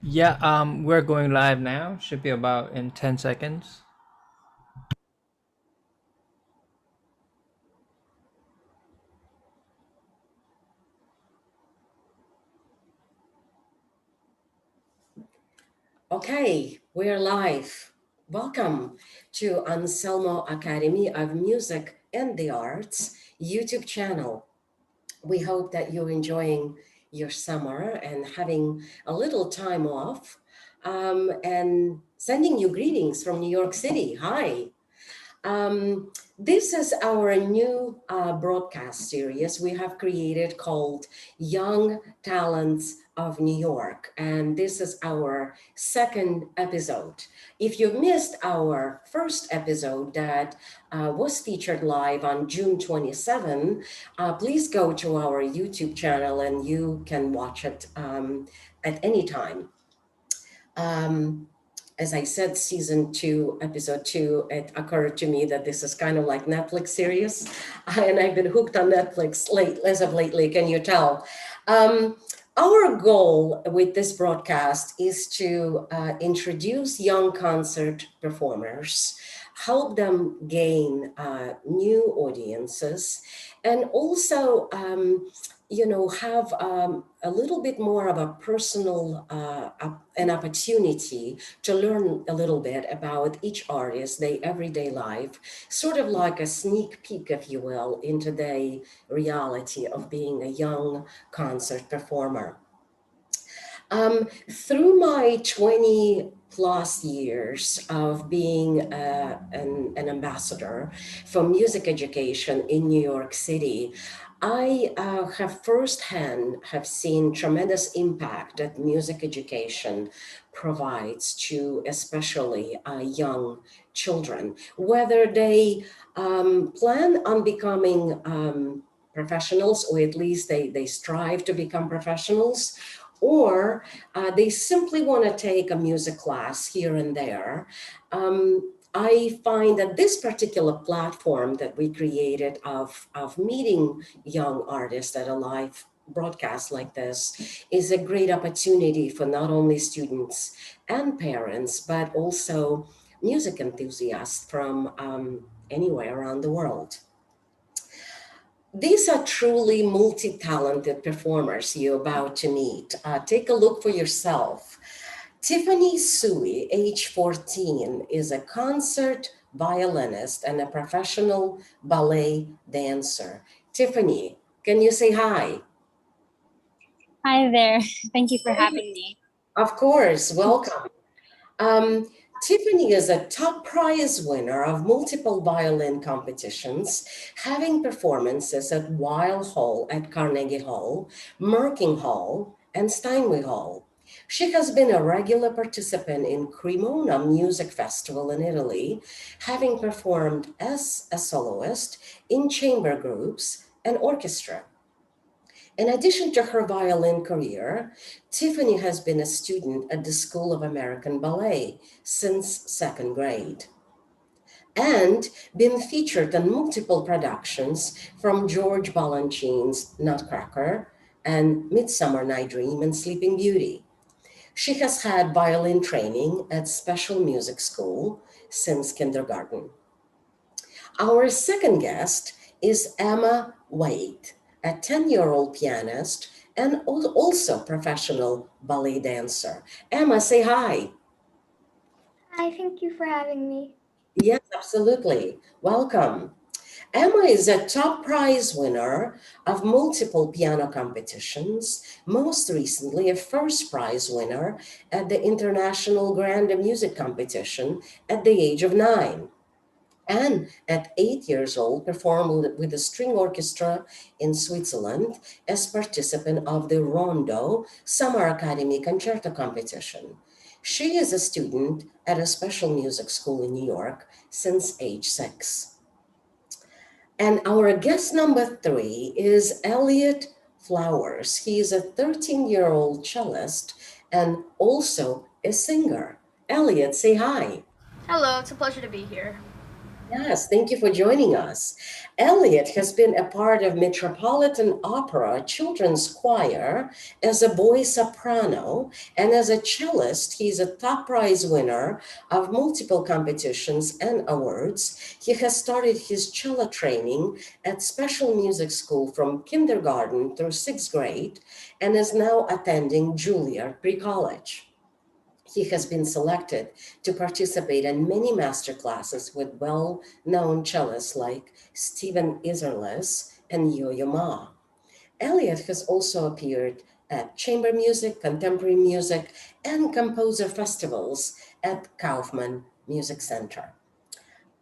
Yeah, we're going live now. Should be about in 10 seconds. Okay, we're live. Welcome to Anselmo Academy of Music and the Arts YouTube channel. We hope that you're enjoying your summer and having a little time off. And sending you greetings from New York City. Hi. This is our new broadcast series we have created called Young Talents of New York. And this is our second episode. If you missed our first episode that was featured live on June 27, please go to our YouTube channel and you can watch it at any time. Um, as I said, season two, episode two, it occurred to me that this is kind of like Netflix series, and I've been hooked on Netflix as of lately. Can you tell? Um, our goal with this broadcast is to introduce young concert performers, help them gain new audiences, and also have a little bit more of a personal an opportunity to learn a little bit about each artist, their everyday life, sort of like a sneak peek, if you will, into the reality of being a young concert performer. Through my 20 plus years of being an ambassador for music education in New York City, I have firsthand have seen tremendous impact that music education provides to especially young children, whether they plan on becoming professionals, or at least they strive to become professionals, or they simply want to take a music class here and there. I find that this particular platform that we created of meeting young artists at a live broadcast like this is a great opportunity for not only students and parents, but also music enthusiasts from anywhere around the world. These are truly multi talented performers you're about to meet. Take a look for yourself. Tiffany Tsui, age 14, is a concert violinist and a professional ballet dancer. Tiffany, can you say hi? Hi there. Thank you for having me. Of course, welcome. Um, Tiffany is a top prize winner of multiple violin competitions, having performances at Weill Hall at Carnegie Hall, Merking Hall, and Steinway Hall. She has been a regular participant in Cremona Music Festival in Italy, having performed as a soloist in chamber groups and orchestra. In addition to her violin career, Tiffany has been a student at the School of American Ballet since second grade and been featured in multiple productions from George Balanchine's Nutcracker and Midsummer Night Dream and Sleeping Beauty. She has had violin training at Special Music School since kindergarten. Our second guest is Emma Waite, a 10-year-old pianist and also professional ballet dancer. Emma, say hi. Hi, thank you for having me. Yes, absolutely. Welcome. Emma is a top prize winner of multiple piano competitions, most recently a first prize winner at the International Grand Music Competition at the age of 9. And at 8 years old, performed with a string orchestra in Switzerland as participant of the Rondo Summer Academy Concerto Competition. She is a student at a special music school in New York since age 6. And our guest number 3 is Eliot Flowers. He is a 13-year-old cellist and also a singer. Eliot, say hi. Hello, it's a pleasure to be here. Yes, thank you for joining us. Eliot has been a part of Metropolitan Opera Children's Choir as a boy soprano, and as a cellist, he's a top prize winner of multiple competitions and awards. He has started his cello training at special music school from kindergarten through sixth grade and is now attending Juilliard pre-college. He has been selected to participate in many master classes with well-known cellists like Stephen Isserles and Yo-Yo Ma. Eliot has also appeared at chamber music, contemporary music, and composer festivals at Kaufman Music Center.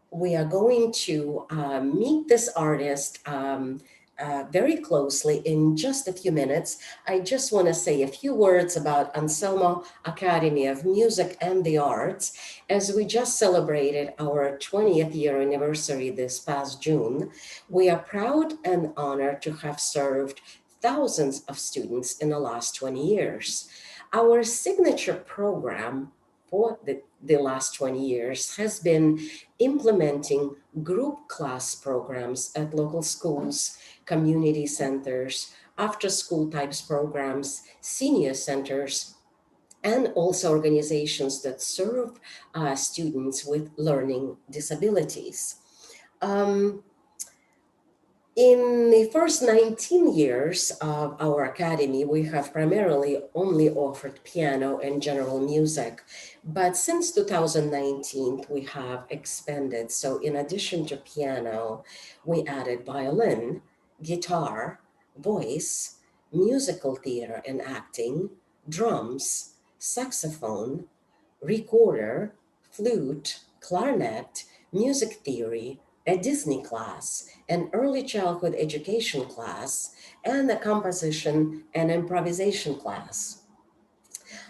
We are going to meet this artist very closely in just a few minutes. I just want to say a few words about Anselmo Academy of Music and the Arts, as we just celebrated our 20th year anniversary this past June. We are proud and honored to have served thousands of students in the last 20 years. Our signature program for the last 20 years has been implementing group class programs at local schools, community centers, after school types programs, senior centers, and also organizations that serve students with learning disabilities. Um, in the first 19 years of our academy, we have primarily only offered piano and general music. But since 2019, we have expanded. So in addition to piano, we added violin, guitar, voice, musical theater and acting, drums, saxophone, recorder, flute, clarinet, music theory, a Disney class, an early childhood education class, and a composition and improvisation class.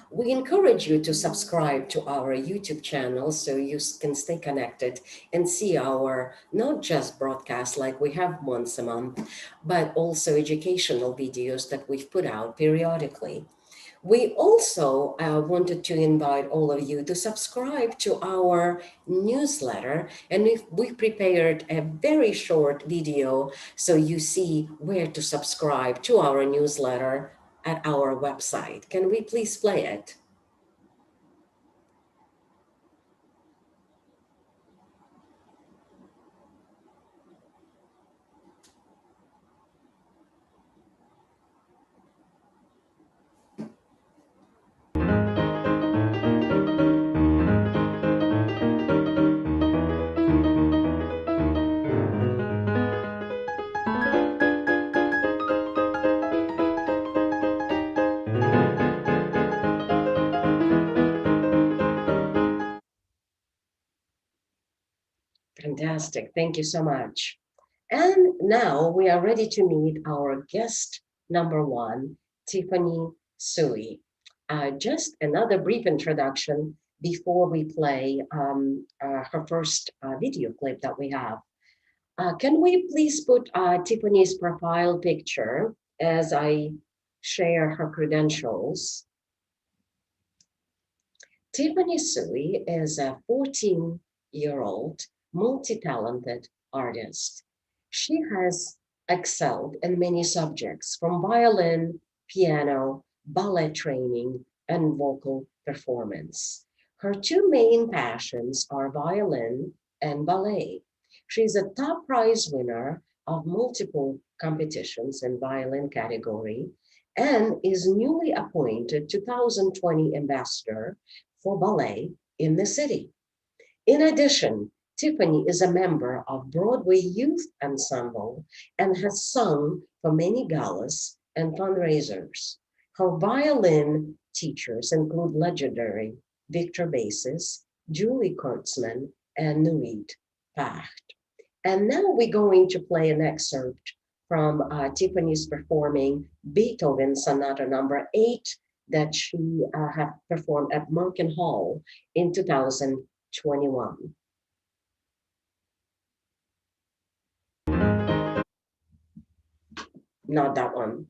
We encourage you to subscribe to our YouTube channel so you can stay connected and see our not just broadcasts like we have once a month, but also educational videos that we've put out periodically. We also wanted to invite all of you to subscribe to our newsletter, and we prepared a very short video so you see where to subscribe to our newsletter at our website. Can we please play it? Fantastic. Thank you so much. And now we are ready to meet our guest number one, Tiffany Tsui. Just another brief introduction before we play her first video clip that we have. Can we please put Tiffany's profile picture as I share her credentials? Tiffany Tsui is a 14-year-old multi-talented artist. She has excelled in many subjects from violin, piano, ballet training, and vocal performance. Her two main passions are violin and ballet. She's a top prize winner of multiple competitions in violin category and is newly appointed 2020 ambassador for ballet in the city. In addition, Tiffany is a member of Broadway Youth Ensemble and has sung for many galas and fundraisers. Her violin teachers include legendary Victor Basis, Julie Kurtzman, and Nuit Pacht. And now we're going to play an excerpt from Tiffany's performing Beethoven Sonata number 8 that she had performed at Merkin Hall in 2021. Not that one.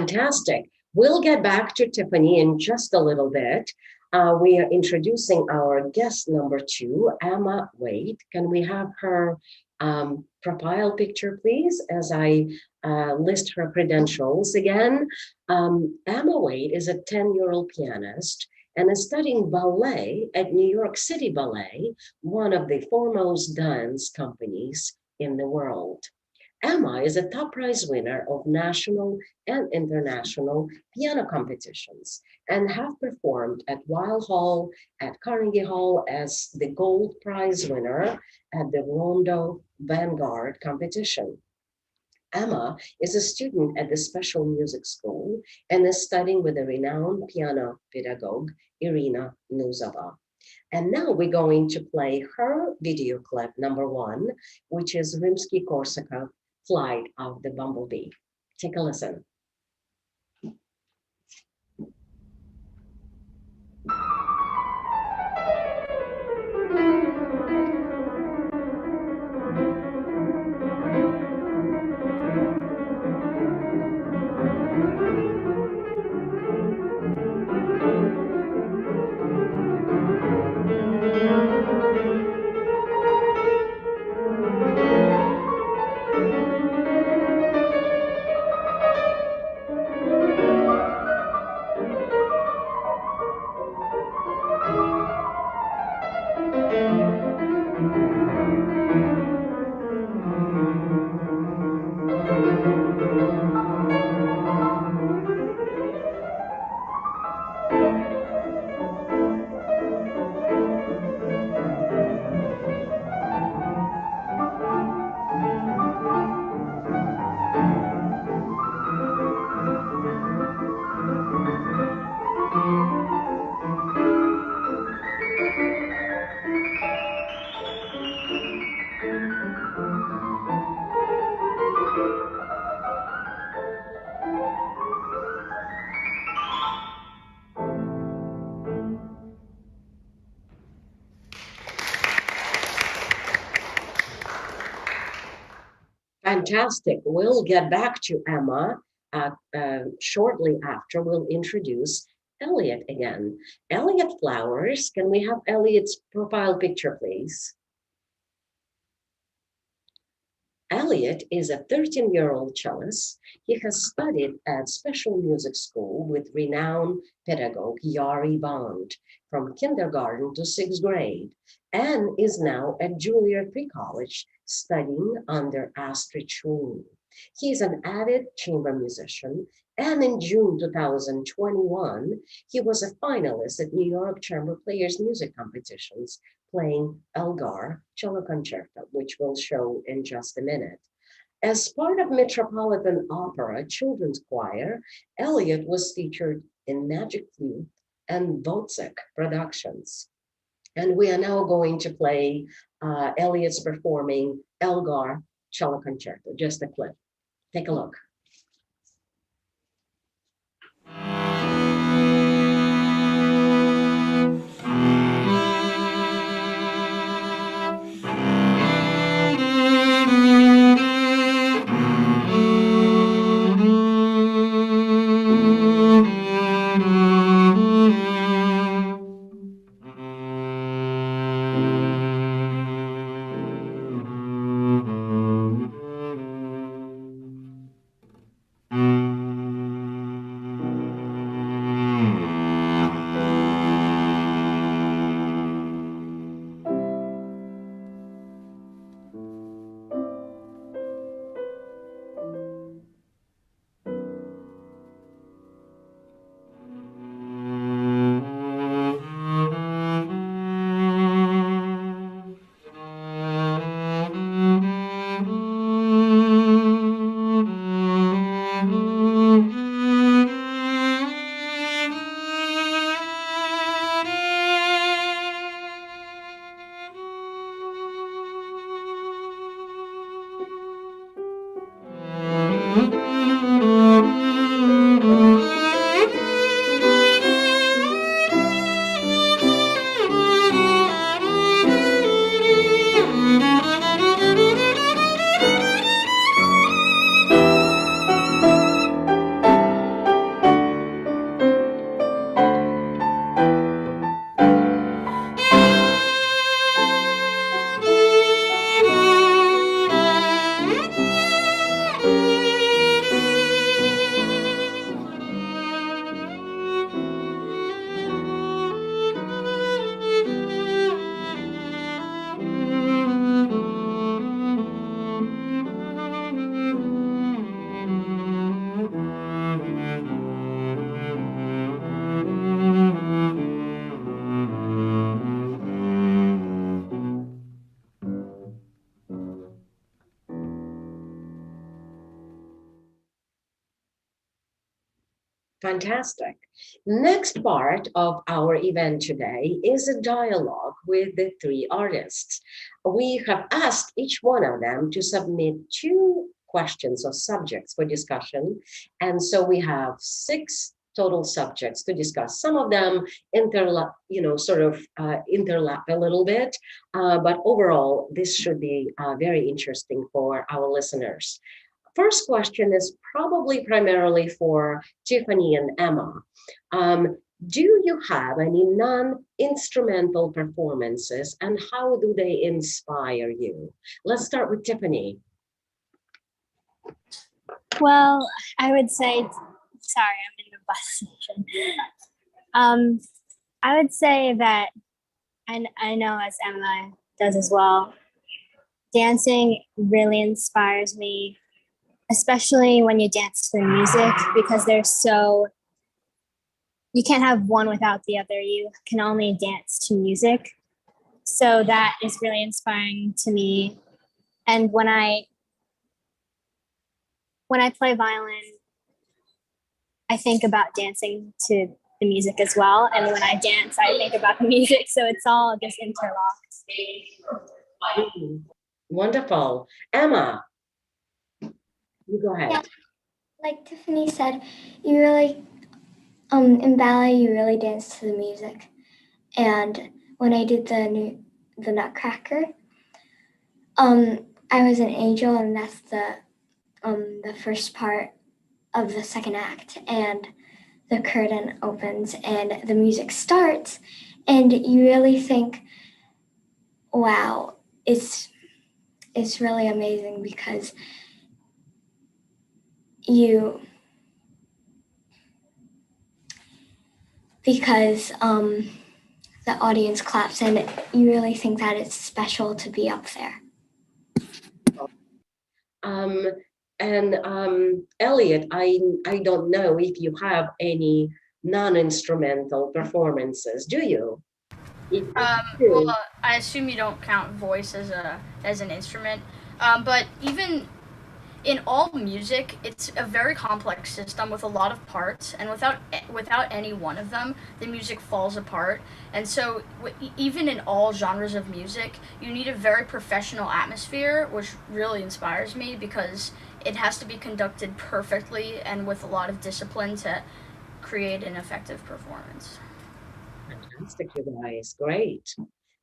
Fantastic. We'll get back to Tiffany in just a little bit. We are introducing our guest number two, Emma Waite. Can we have her profile picture, please, as I list her credentials again? Emma Waite is a 10-year-old pianist and is studying ballet at New York City Ballet, one of the foremost dance companies in the world. Emma is a top prize winner of national and international piano competitions and have performed at Weill Hall, at Carnegie Hall as the gold prize winner at the Rondo Vanguard competition. Emma is a student at the Special Music School and is studying with the renowned piano pedagogue, Irina Nuzova. And now we're going to play her video clip number one, which is Rimsky-Korsakov, Flight of the Bumblebee. Take a listen. Fantastic. We'll get back to Emma shortly after. We'll introduce Eliot again. Eliot Flowers, can we have Eliot's profile picture, please? Eliot is a 13-year-old cellist. He has studied at Special Music School with renowned pedagogue Yari Bond from kindergarten to sixth grade and is now at Juilliard Pre-College studying under Astrid Tsui. He is an avid chamber musician, and in June 2021, he was a finalist at New York Chamber Players Music Competitions playing Elgar Cello Concerto, which we'll show in just a minute. As part of Metropolitan Opera Children's Choir, Eliot was featured in Magic Flute and Wozzeck productions. And we are now going to play Eliot's performing Elgar Cello Concerto, just a clip. Take a look. Fantastic. Next part of our event today is a dialogue with the three artists. We have asked each one of them to submit 2 questions or subjects for discussion. And so we have 6 total subjects to discuss. Some of them interlap, interlap a little bit, but overall, this should be very interesting for our listeners. First question is probably primarily for Tiffany and Emma. Do you have any non-instrumental performances and how do they inspire you? Let's start with Tiffany. Well, I would say, sorry, I'm in the bus station. I would say that, and I know as Emma does as well, dancing really inspires me, especially when you dance to the music, because you can't have one without the other. You can only dance to music. So that is really inspiring to me. And when I play violin, I think about dancing to the music as well. And when I dance, I think about the music. So it's all just interlocked. Wonderful. Emma, you go ahead. Yeah, like Tiffany said, you really, in ballet, you really dance to the music. And when I did the Nutcracker, I was an angel, and that's the first part of the second act. And the curtain opens and the music starts, and you really think, wow, it's really amazing because the audience claps, and you really think that it's special to be up there. Eliot, I don't know if you have any non-instrumental performances, do you? Well, I assume you don't count voice as an instrument, but even in all music, it's a very complex system with a lot of parts, and without any one of them, the music falls apart. And so, even in all genres of music, you need a very professional atmosphere, which really inspires me because it has to be conducted perfectly and with a lot of discipline to create an effective performance. Fantastic, you guys. Great.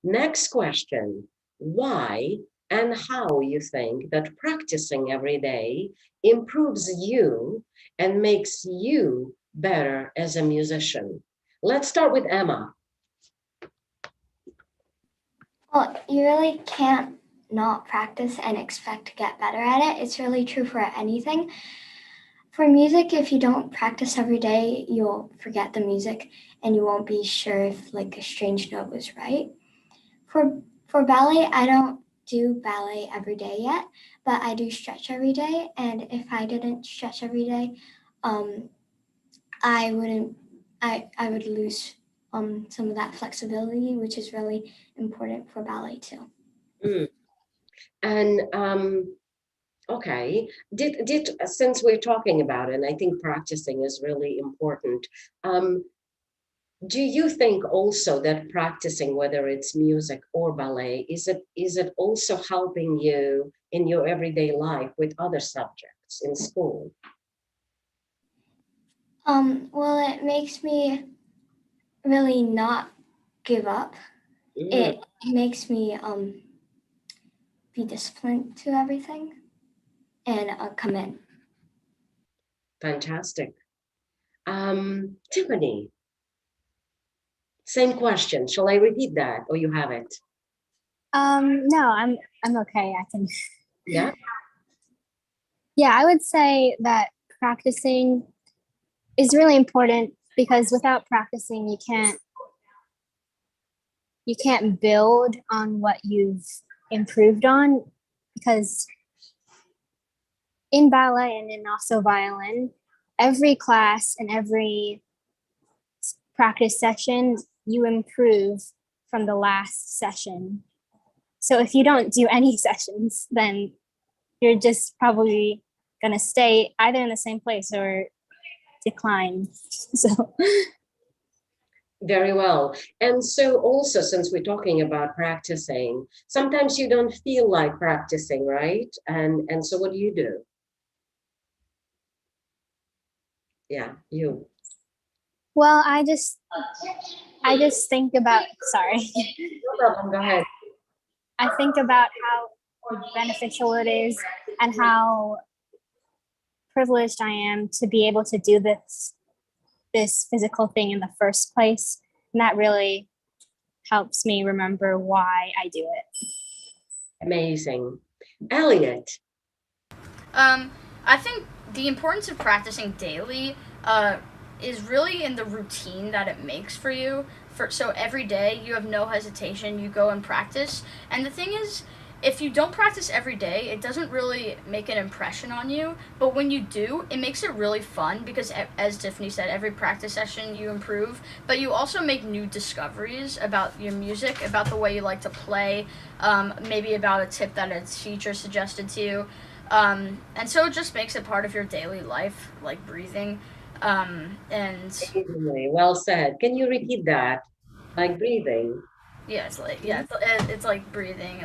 Next question. Why and how you think that practicing every day improves you and makes you better as a musician? Let's start with Emma. Well, you really can't not practice and expect to get better at it. It's really true for anything. For music, if you don't practice every day, you'll forget the music and you won't be sure if like a strange note was right. For ballet, I don't do ballet every day yet, but I do stretch every day. And if I didn't stretch every day, I would lose some of that flexibility, which is really important for ballet too. And okay, did since we're talking about it, and I think practicing is really important. Do you think also that practicing, whether it's music or ballet, is it also helping you in your everyday life with other subjects in school? Well, it makes me really not give up. It makes me be disciplined to everything and come in. Fantastic. Tiffany, same question. Shall I repeat that or you have it? No, I'm okay. I can. Yeah. Yeah, I would say that practicing is really important because without practicing, you can't build on what you've improved on, because in ballet and in also violin, every class and every practice session, you improve from the last session. So if you don't do any sessions, then you're just probably going to stay either in the same place or decline. So Very well. And so also, since we're talking about practicing, sometimes you don't feel like practicing, right? And so what do you do? Yeah, you. well, I just think about, sorry. No problem, go ahead. I think about how beneficial it is and how privileged I am to be able to do this physical thing in the first place. And that really helps me remember why I do it. Amazing. Eliot. I think the importance of practicing daily is really in the routine that it makes for you. So every day you have no hesitation, you go and practice. And the thing is, if you don't practice every day, it doesn't really make an impression on you. But when you do, it makes it really fun because, as Tiffany said, every practice session you improve. But you also make new discoveries about your music, about the way you like to play, maybe about a tip that a teacher suggested to you. And so it just makes it part of your daily life, like breathing. And Amazingly, well said. Can you repeat that? Like breathing. yeah, it's like breathing.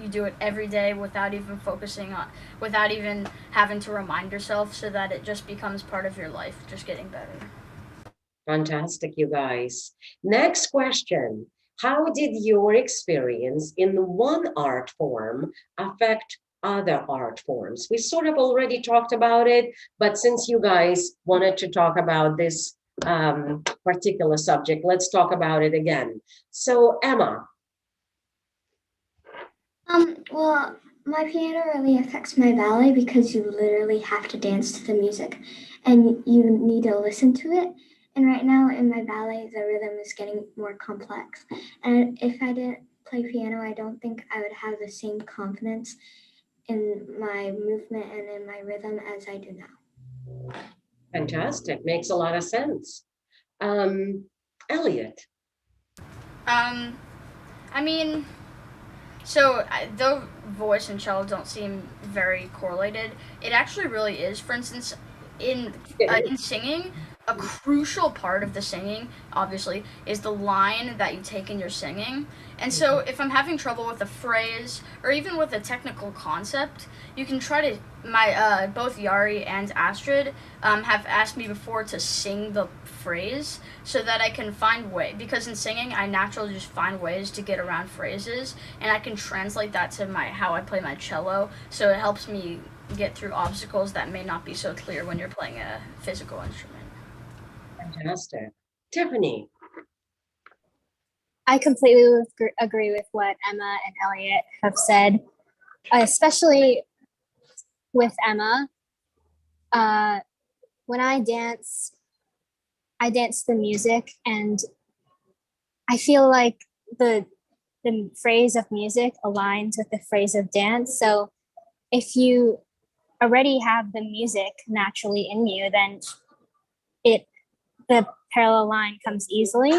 You do it every day without even without even having to remind yourself, so that it just becomes part of your life, just getting better. Fantastic, you guys. Next question. How did your experience in one art form affect other art forms? We sort of already talked about it, but since you guys wanted to talk about this particular subject, let's talk about it again. So, Emma. Well, my piano really affects my ballet because you literally have to dance to the music and you need to listen to it. And right now in my ballet, the rhythm is getting more complex. And if I didn't play piano, I don't think I would have the same confidence in my movement and in my rhythm as I do now. Fantastic. Makes a lot of sense. Eliot. I mean, so though voice and cello don't seem very correlated, it actually really is. For instance, in singing, a crucial part of the singing, obviously, is the line that you take in your singing. And so if I'm having trouble with a phrase or even with a technical concept, you can try to, both Yari and Astrid have asked me before to sing the phrase so that I can find because in singing I naturally just find ways to get around phrases, and I can translate that to how I play my cello, so it helps me get through obstacles that may not be so clear when you're playing a physical instrument. Fantastic. Tiffany. I completely agree with what Emma and Eliot have said, especially with Emma. When I dance the music, and I feel like the phrase of music aligns with the phrase of dance. So if you already have the music naturally in you, then the parallel line comes easily.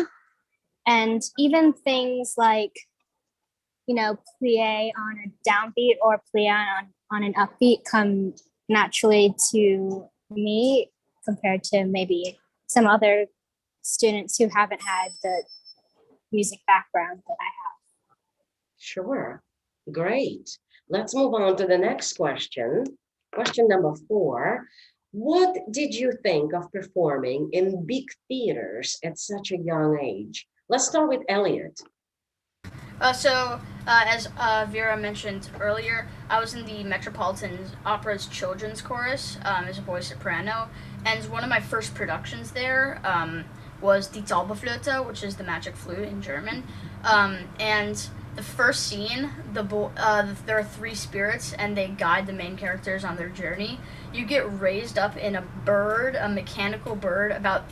And even things like, plie on a downbeat or plie on an upbeat come naturally to me compared to maybe some other students who haven't had the music background that I have. Sure. Great. Let's move on to the next question. Question number 4. What did you think of performing in big theaters at such a young age? Let's start with Eliot. As Vera mentioned earlier, I was in the Metropolitan Opera's children's chorus as a voice soprano, and one of my first productions there was Die Zauberflöte, which is the magic flute in German. And the first scene, there are 3 spirits, and they guide the main characters on their journey. You get raised up in a mechanical bird, about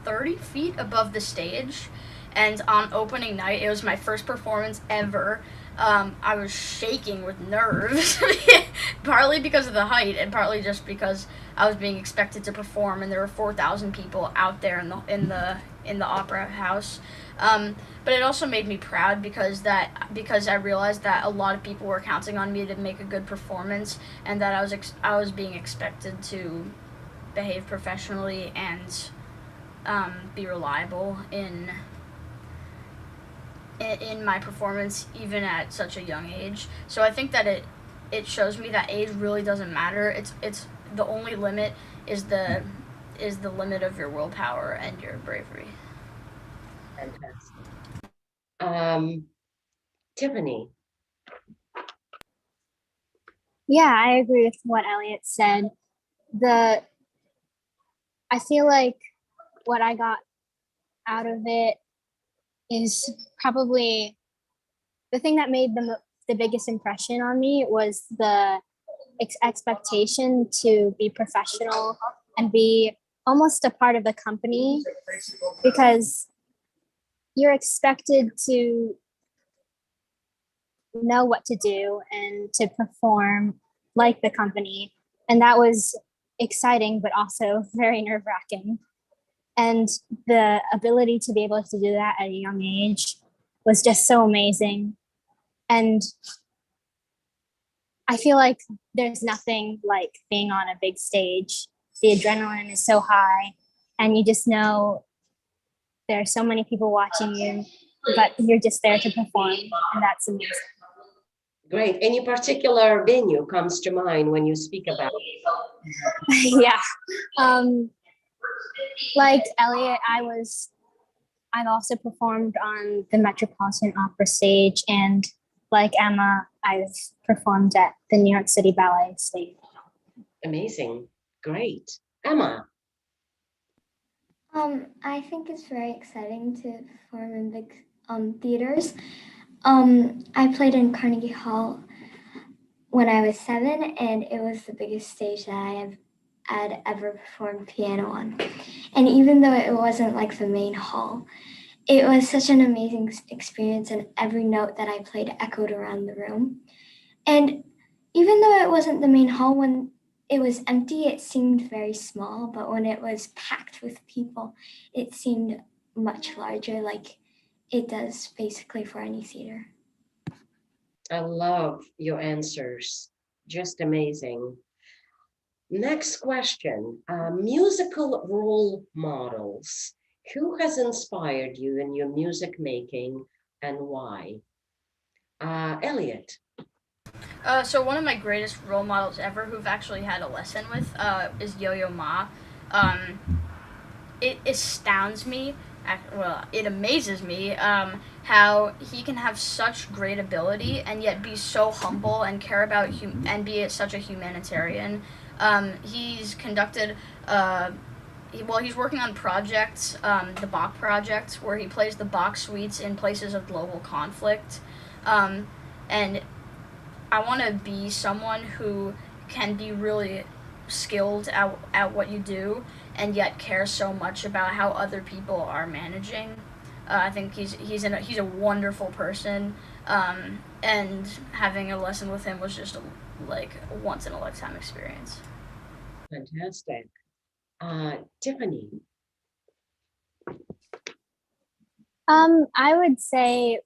30 feet above the stage. And on opening night, it was my first performance ever. I was shaking with nerves, partly because of the height, and partly just because I was being expected to perform, and there were 4,000 people out there in the opera house. But it also made me proud because I realized that a lot of people were counting on me to make a good performance, and that I was being expected to behave professionally and be reliable in my performance, even at such a young age. So I think that it shows me that age really doesn't matter. It's the only limit is the limit of your willpower and your bravery. Fantastic. Tiffany. Yeah, I agree with what Eliot said. I feel like what I got out of it is probably the thing that made the biggest impression on me was the expectation to be professional and be almost a part of the company, because you're expected to know what to do and to perform like the company. And that was exciting, but also very nerve wracking. And the ability to be able to do that at a young age was just so amazing. And I feel like there's nothing like being on a big stage. The adrenaline is so high, and you just know there are so many people watching you, but you're just there to perform, and that's amazing. Great. Any particular venue comes to mind when you speak about it? Yeah. Like Eliot, I've also performed on the Metropolitan Opera stage, and like Emma, I've performed at the New York City Ballet stage. Amazing. Great. Emma. I think it's very exciting to perform in big theaters. I played in Carnegie Hall when I was 7, and it was the biggest stage that had ever performed piano on. And even though it wasn't like the main hall, it was such an amazing experience, and every note that I played echoed around the room. And even though it wasn't the main hall, when it was empty, it seemed very small, but when it was packed with people, it seemed much larger, like it does basically for any theater. I love your answers. Just amazing. Next question. Musical role models. Who has inspired you in your music making and why? Eliot. So one of my greatest role models ever, who've actually had a lesson with, is Yo-Yo Ma. It astounds me, well, it amazes me, how he can have such great ability and yet be so humble and care about and be such a humanitarian. He's conducted, he's working on projects, the Bach project, where he plays the Bach suites in places of global conflict, and I want to be someone who can be really skilled at what you do and yet care so much about how other people are managing. I think he's a wonderful person, and having a lesson with him was just a once in a lifetime experience. Fantastic. Tiffany. I would say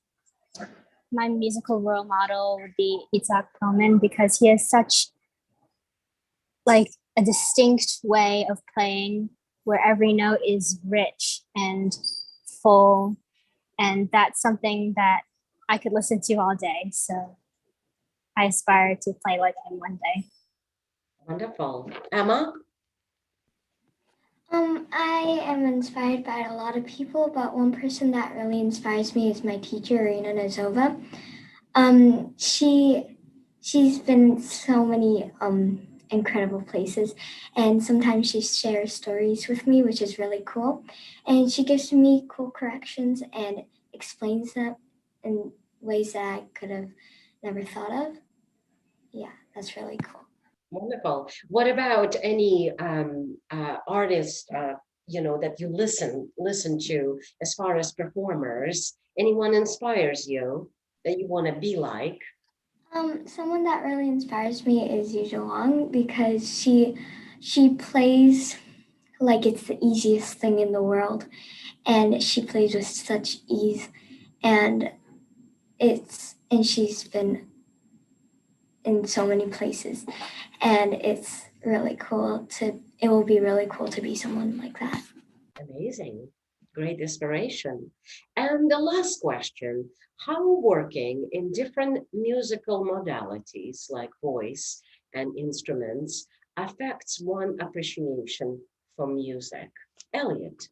my musical role model would be Itzhak Perlman, because he has such like a distinct way of playing where every note is rich and full, and that's something that I could listen to all day. So I aspire to play like him one day. Wonderful. Emma? I am inspired by a lot of people, but one person that really inspires me is my teacher, Irina Nazova. She's been so many incredible places, and sometimes she shares stories with me, which is really cool. And she gives me cool corrections and explains them in ways that I could have never thought of. Yeah, that's really cool. Wonderful. What about any artist, that you listen to as far as performers? Anyone inspires you that you want to be like? Someone that really inspires me is Yu Zhuang, because she plays like it's the easiest thing in the world, and she plays with such ease, and she's been in so many places, and it's really cool it will be really cool to be someone like that. Amazing. Great inspiration. And the last question, how working in different musical modalities like voice and instruments affects one appreciation for music? Eliot.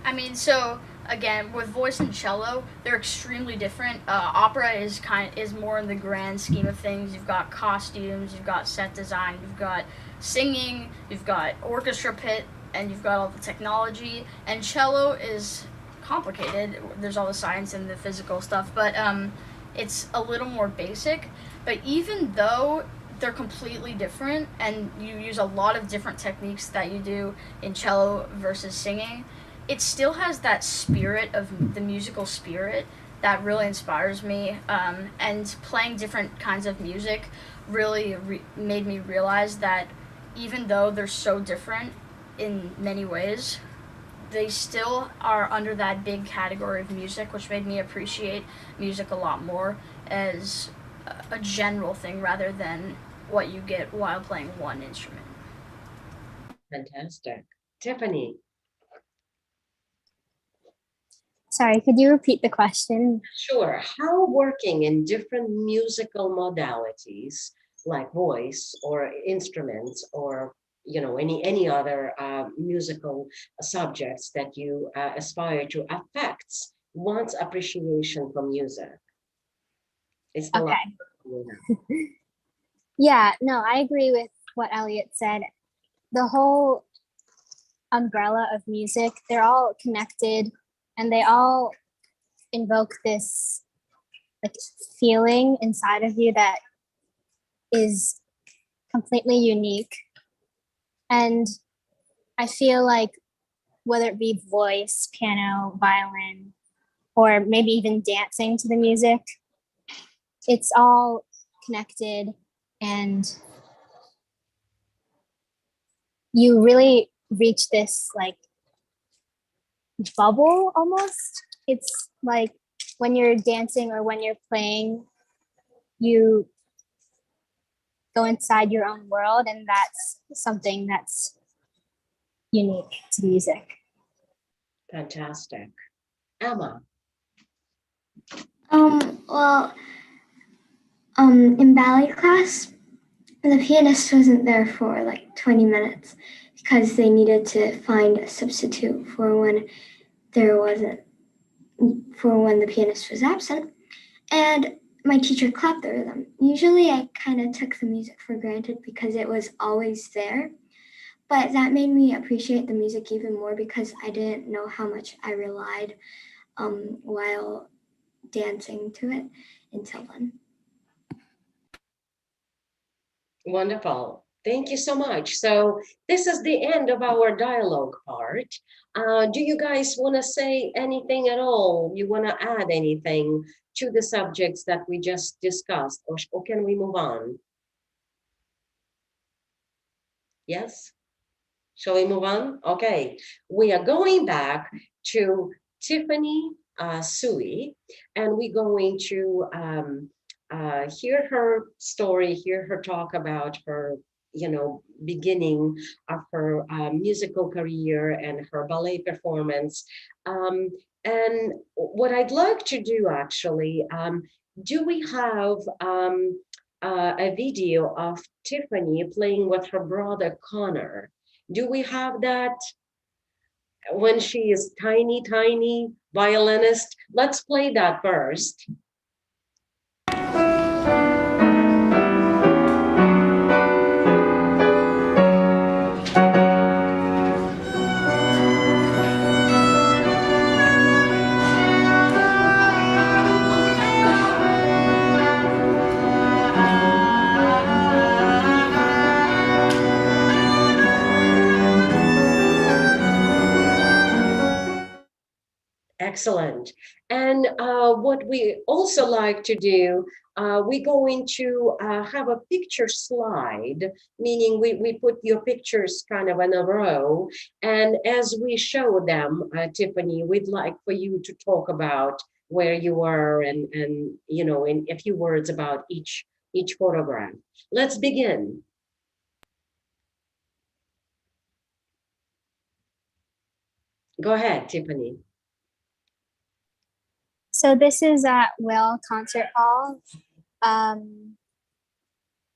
I mean, so again, with voice and cello, they're extremely different. Opera is more in the grand scheme of things. You've got costumes, you've got set design, you've got singing, you've got orchestra pit, and you've got all the technology. And cello is complicated. There's all the science and the physical stuff, but it's a little more basic. But even though they're completely different, and you use a lot of different techniques that you do in cello versus singing, it still has that spirit of the musical spirit that really inspires me. And playing different kinds of music really made me realize that even though they're so different in many ways, they still are under that big category of music, which made me appreciate music a lot more as a general thing rather than what you get while playing one instrument. Fantastic. Tiffany. Sorry, could you repeat the question? Sure. How working in different musical modalities like voice or instruments or any other musical subjects that you aspire to affects one's appreciation for music? It's the last Okay. Yeah, no, I agree with what Eliot said. The whole umbrella of music, they're all connected and they all invoke this like feeling inside of you that is completely unique. And I feel like whether it be voice, piano, violin, or maybe even dancing to the music, it's all connected and you really reach this like bubble almost. It's like when you're dancing or when you're playing, you go inside your own world, and that's something that's unique to music. Fantastic. Emma. Well, in ballet class, the pianist wasn't there for like 20 minutes because they needed to find a substitute for when the pianist was absent. And my teacher clapped the rhythm. Usually I kind of took the music for granted because it was always there. But that made me appreciate the music even more because I didn't know how much I relied while dancing to it until then. Wonderful. Thank you so much. So this is the end of our dialogue part. Do you guys want to say anything at all? You want to add anything to the subjects that we just discussed, or can we move on? Yes? Shall we move on? Okay. We are going back to Tiffany Tsui, and we're going to hear her story, hear her talk about her, beginning of her musical career and her ballet performance. And what I'd like to do actually, do we have a video of Tiffany playing with her brother Connor? Do we have that when she is tiny violinist? Let's play that first. Excellent. And what we also like to do, we're going to have a picture slide, meaning we put your pictures kind of in a row. And as we show them, Tiffany, we'd like for you to talk about where you were and in a few words about each photograph. Let's begin. Go ahead, Tiffany. So this is at Will Concert Hall. I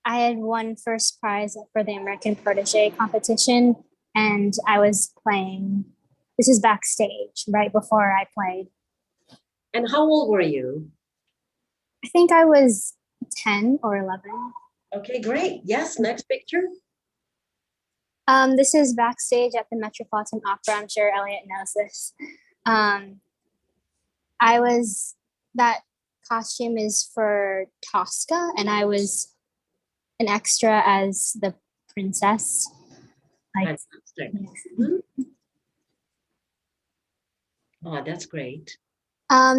had won first prize for the American Protege competition, and I was playing. This is backstage right before I played. And how old were you? I think I was 10 or 11. Okay, great. Yes, next picture. This is backstage at the Metropolitan Opera. I'm sure Eliot knows this. That costume is for Tosca, and I was an extra as the princess. Fantastic. Mhm. Oh, that's great.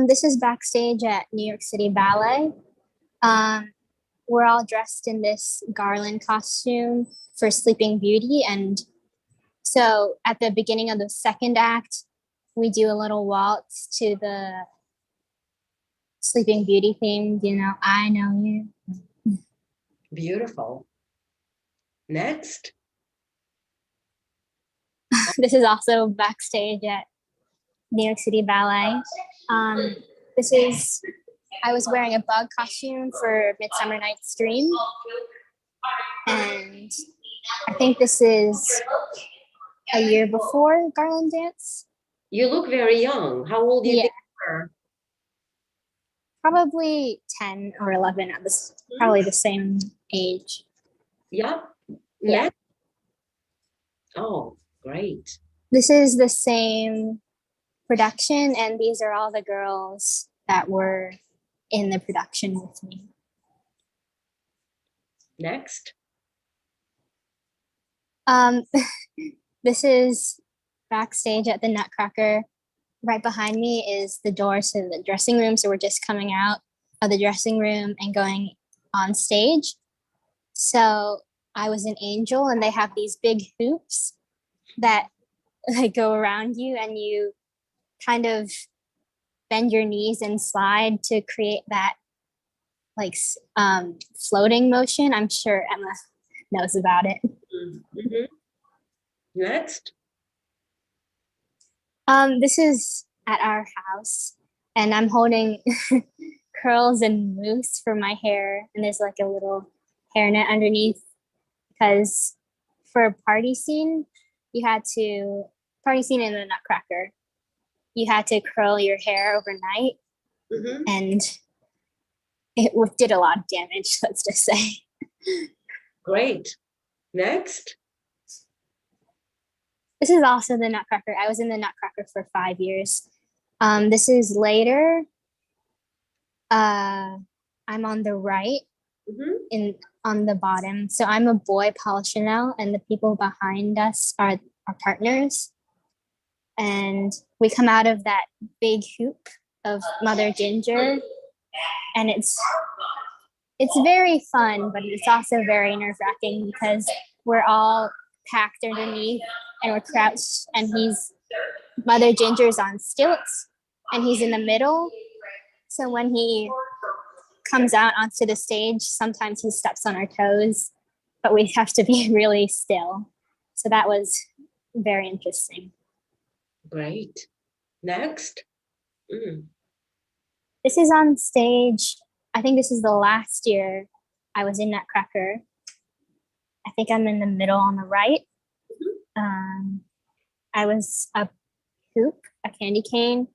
This is backstage at New York City Ballet. We're all dressed in this garland costume for Sleeping Beauty. And so at the beginning of the second act, we do a little waltz to the Sleeping Beauty theme, I know you. Beautiful. Next. This is also backstage at New York City Ballet. I was wearing a bug costume for Midsummer Night's Dream. And I think this is a year before Garland Dance. You look very young. How old do you think you are? Probably 10 or 11 at this, probably the same age. Yeah. Yeah. Next. Oh, great. This is the same production, and these are all the girls that were in the production with me. Next. This is backstage at the Nutcracker. Right behind me is the door to the dressing room. So we're just coming out of the dressing room and going on stage. So I was an angel, and they have these big hoops that go around you, and you kind of bend your knees and slide to create that floating motion. I'm sure Emma knows about it. Mm-hmm. Next. This is at our house, and I'm holding curls and mousse for my hair, and there's like a little hairnet underneath, because for a party scene in the Nutcracker, you had to curl your hair overnight, and it did a lot of damage, let's just say. Great. Next. This is also the Nutcracker. I was in the Nutcracker for 5 years. This is later. I'm on the right, on the bottom. So I'm a boy, Paul Chanel, and the people behind us are our partners. And we come out of that big hoop of Mother Ginger, and it's very fun, but it's also very nerve-wracking because we're all packed underneath and we're crouched, and Mother Ginger's on stilts and he's in the middle. So when he comes out onto the stage, sometimes he steps on our toes, but we have to be really still. So that was very interesting. Great. Next. This is on stage. I think this is the last year I was in Nutcracker. I think I'm in the middle on the right. I was a hoop, a candy cane.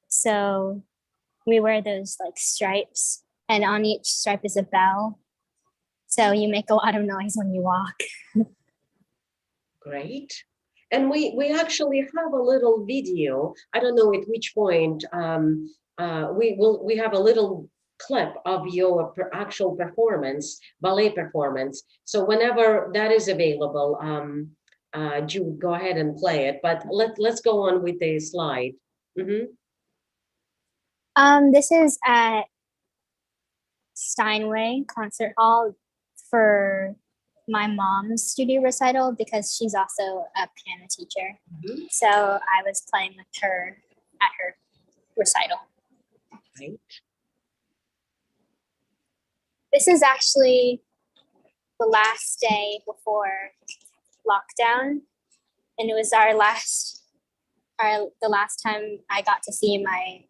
So we wear those stripes, and on each stripe is a bell. So you make a lot of noise when you walk. Great. And we actually have a little video. I don't know at which point we have a little clip of your actual performance, ballet performance. So whenever that is available, Jude, go ahead and play it. But let's go on with the slide. This is at Steinway Concert Hall for my mom's studio recital, because she's also a piano teacher. So I was playing with her at her recital. Right. This is actually the last day before lockdown, and it was our last the last time I got to see my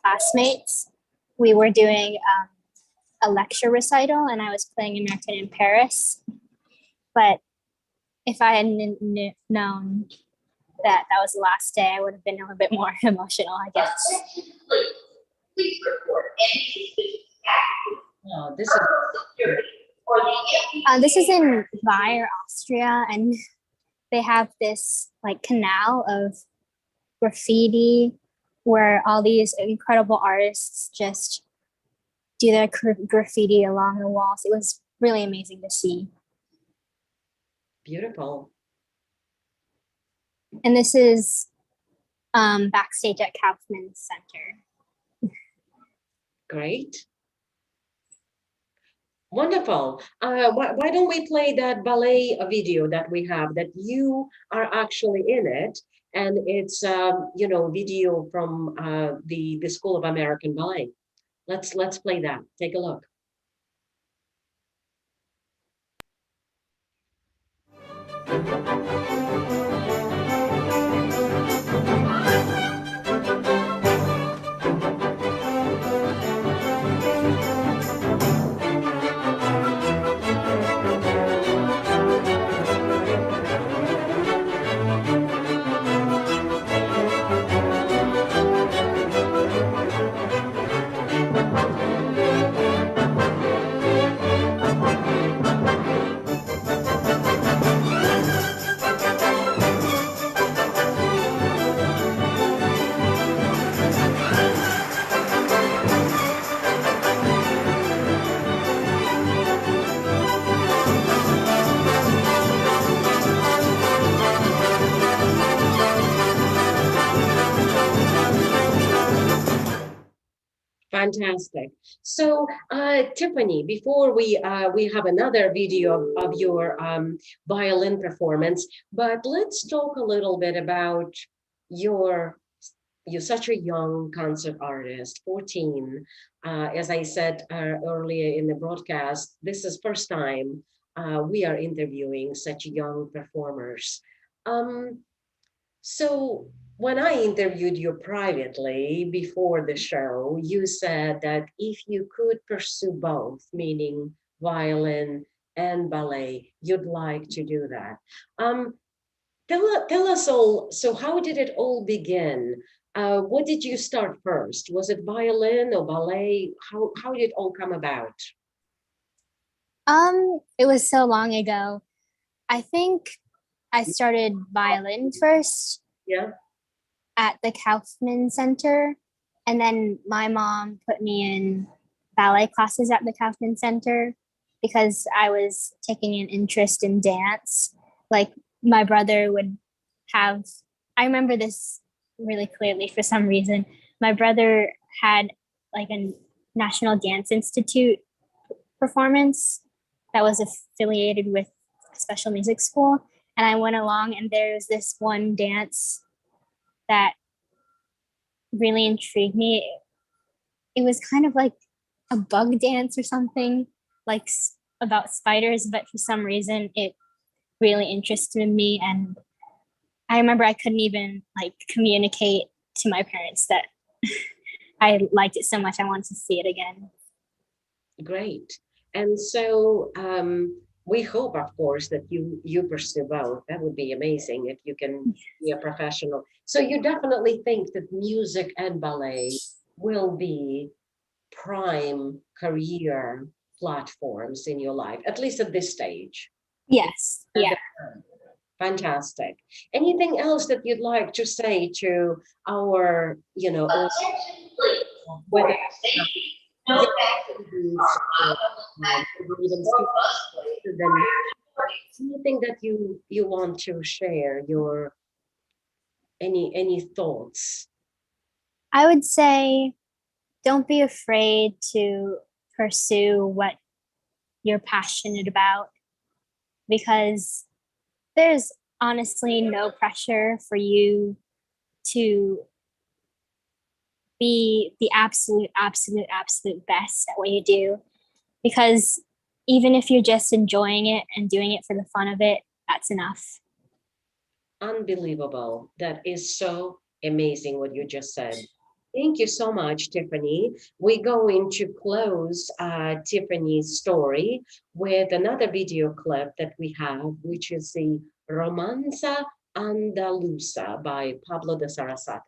classmates, we were doing a lecture recital, and I was playing American in Paris. But if I had known that that was the last day, I would have been a little bit more emotional, I guess. Please report any oh, this is in Waite, Austria, and they have this like canal of graffiti where all these incredible artists just do their graffiti along the walls. It was really amazing to see. Beautiful. And this is backstage at Kaufman Center. Great. Wonderful. Why don't we play that ballet video that we have, that you are actually in it, and it's you know, video from the School of American Ballet. Let's play that. Take a look. Fantastic. So, Tiffany, before we have another video of your violin performance, but let's talk a little bit about you're such a young concert artist, 14. As I said earlier in the broadcast, this is first time we are interviewing such young performers. So when I interviewed you privately before the show, you said that if you could pursue both, meaning violin and ballet, you'd like to do that. Tell us all, so how did it all begin? What did you start first? Was it violin or ballet? How did it all come about? It was so long ago. I think I started violin first. Yeah. At the Kaufman Center, and then my mom put me in ballet classes at the Kaufman Center because I was taking an interest in dance. Like my brother would have, I remember this really clearly for some reason. My brother had like a National Dance Institute performance that was affiliated with a special music school. And I went along, and there was this one dance that really intrigued me. It was kind of like a bug dance or something, like about spiders, but for some reason it really interested me. And I remember I couldn't even like communicate to my parents that I liked it so much I wanted to see it again. Great. And so we hope, of course, that you pursue both. That would be amazing if you can be a professional. So you definitely think that music and ballet will be prime career platforms in your life, at least at this stage. Yes. Yeah. Fantastic. Anything else that you'd like to say to our, you know, whether anything that you want to share, your any thoughts? I would say don't be afraid to pursue what you're passionate about, because there's honestly no pressure for you to be the absolute best at what you do, because even if you're just enjoying it and doing it for the fun of it, that's enough. Unbelievable. That is so Amazing what you just said. Thank you so much, Tiffany. We're going to close Tiffany's story with another video clip that we have, which is the Romanza Andaluza by Pablo de Sarasate.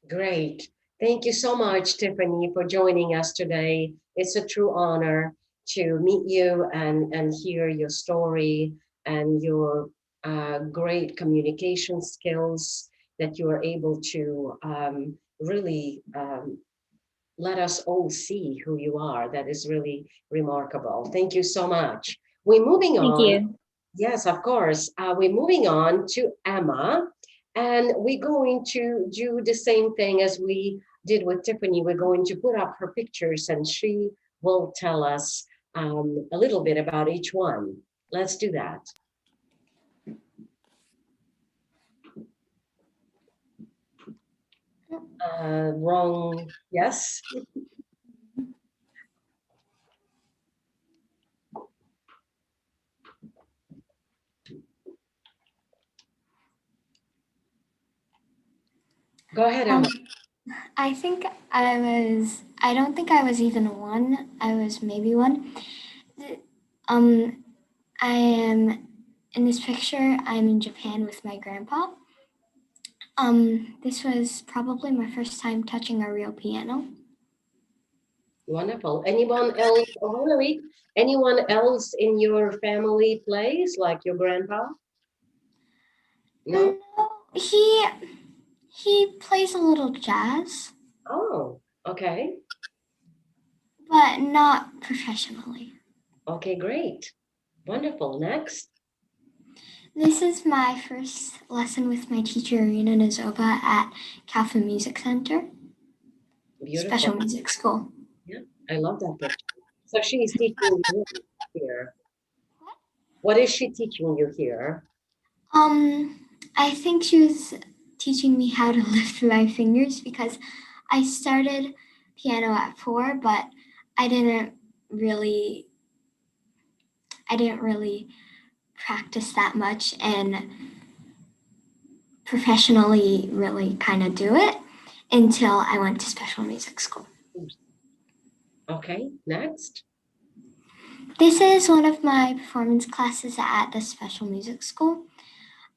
Great. Thank you so much, Tiffany, for joining us today. It's a true honor to meet you and hear your story and your great communication skills that you are able to really let us all see who you are. That is really remarkable. Thank you so much. We're moving Thank on. you. Yes, of course. We're moving on to Emma, and we're going to do the same thing as we did with Tiffany. We're going to put up her pictures, and she will tell us a little bit about each one. Let's do that. Wrong, yes. Go ahead, Emma. I don't think I was even one. I was maybe one. I am in this picture, I'm in Japan with my grandpa. This was probably my first time touching a real piano. Wonderful. Anyone else? Oh, wait. Anyone else in your family plays like your grandpa? No? No, he plays a little jazz, Oh, okay. but not professionally. Okay, great. Wonderful. Next. This is my first lesson with my teacher, Irina Nazova, at Kalfa Music Center, Beautiful. special music school. Yeah, I love that picture. So she is teaching you here. What is she teaching you here? I think she was teaching me how to lift my fingers because I started piano at 4, but I didn't really practice that much and professionally really kind of do it until I went to special music school. Okay, next. This is one of my performance classes at the special music school.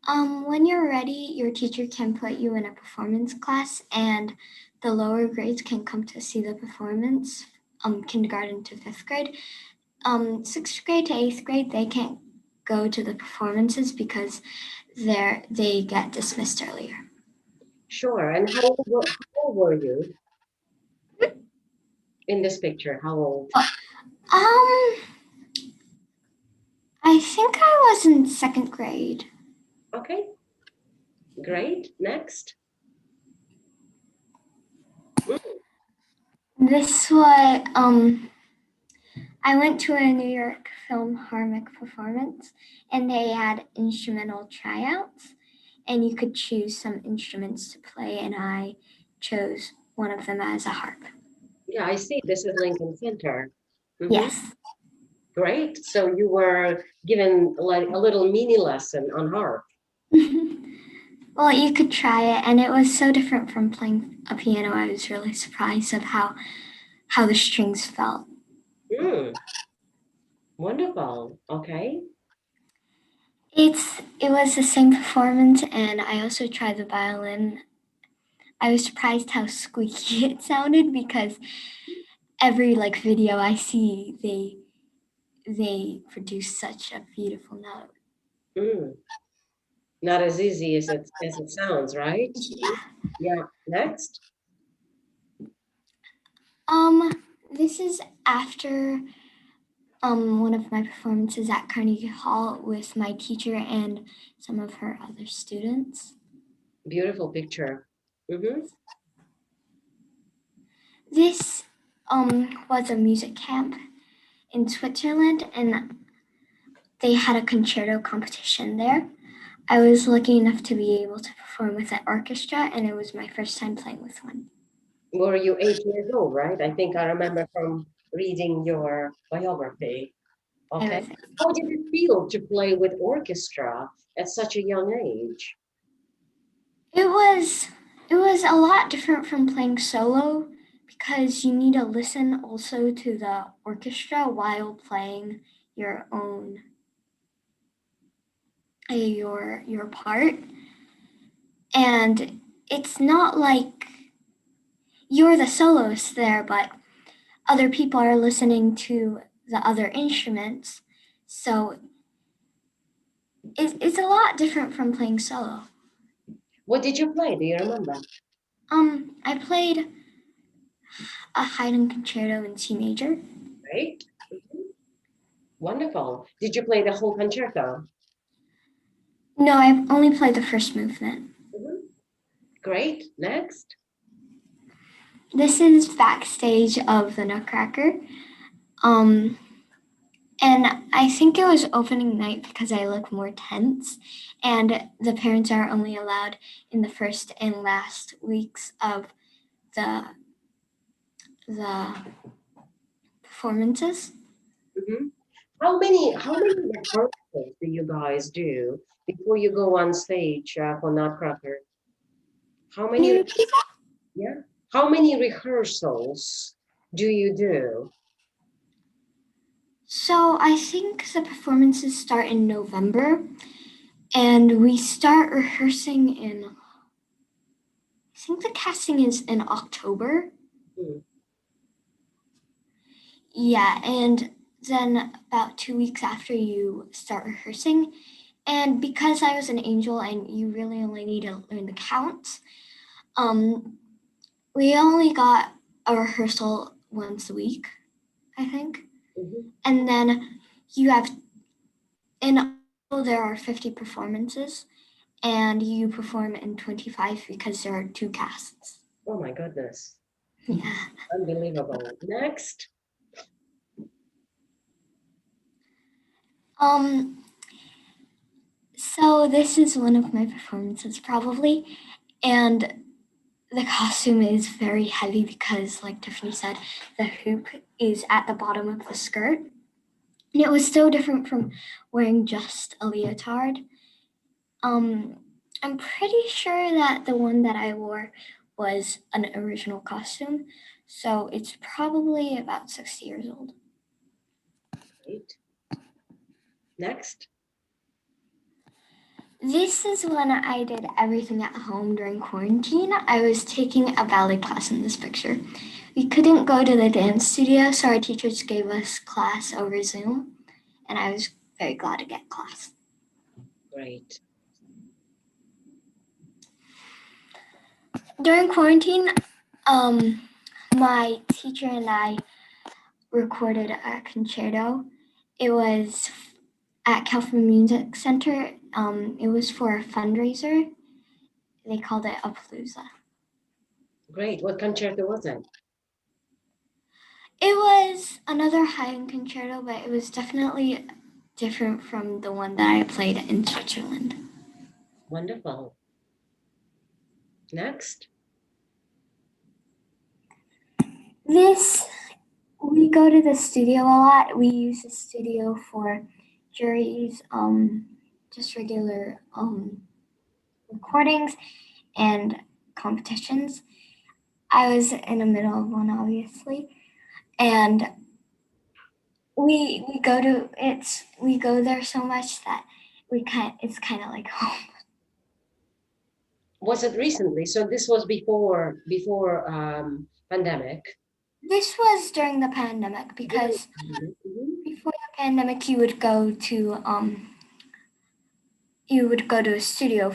When you're ready, your teacher can put you in a performance class and the lower grades can come to see the performance, kindergarten to 5th grade. 6th grade to 8th grade, they can't go to the performances because they get dismissed earlier. Sure. And how old were you in this picture? How old? I think I was in 2nd grade. Okay, great. Next. This was I went to a New York Philharmonic performance and they had instrumental tryouts and you could choose some instruments to play and I chose one of them as a harp. Yeah, I see. This is Lincoln Center. Mhm. Yes. Great. So you were given like a little mini lesson on harp. Well, you could try it and it was so different from playing a piano. I was really surprised of how the strings felt. Wonderful. Okay. It was the same performance and I also tried the violin. I was surprised how squeaky it sounded because every video I see they produce such a beautiful note. Not as easy as it sounds, right? Yeah. Yeah. Next. This is after one of my performances at Carnegie Hall with my teacher and some of her other students. Beautiful picture. This was a music camp in Switzerland and they had a concerto competition there. I was lucky enough to be able to perform with an orchestra and it was my first time playing with one. Were you 8 years old, right? I think I remember from reading your biography. Okay. How did it feel to play with orchestra at such a young age? It was a lot different from playing solo because you need to listen also to the orchestra while playing your own your part. And it's not like you're the soloist there, but other people are listening to the other instruments. So it's a lot different from playing solo. What did you play? Do you remember? I played a Haydn concerto in C major. Right. Wonderful. Did you play the whole concerto? No, I only played the first movement. Great. Next. This is backstage of the Nutcracker. And I think it was opening night because I look more tense. And the parents are only allowed in the first and last weeks of the performances. How many rehearsals do you guys do before you go on stage for Nutcracker? How Can you many? repeat that? Yeah. How many rehearsals do you do? So I think the performances start in November and we start rehearsing I think the casting is in October. Yeah, and then about 2 weeks after you start rehearsing. And because I was an angel and you really only need to learn the counts, we only got a rehearsal once a week, I think. And then you have, in all, there are 50 performances and you perform in 25 because there are 2 casts. Oh my goodness. Yeah. Unbelievable. Next. So this is one of my performances probably, and the costume is very heavy because, like Tiffany said, the hoop is at the bottom of the skirt. And it was so different from wearing just a leotard. I'm pretty sure that the one that I wore was an original costume, so it's probably about 60 years old. Great. Next. This is when I did everything at home during quarantine. I was taking a ballet class in this picture. We couldn't go to the dance studio, so our teachers gave us class over Zoom, and I was very glad to get class. Great. During quarantine, my teacher and I recorded a concerto. It was at California Music Center. It was for a fundraiser. They called it a palooza. Great. What concerto was it? It was another high-end concerto, but it was definitely different from the one that I played in Switzerland. Wonderful. Next. We go to the studio a lot. We use the studio for juries, just regular recordings and competitions. I was in the middle of one, obviously, and we go there so much that it's kind of like home. Was it recently? So this was before pandemic. This was during the pandemic because before the pandemic you would go to a studio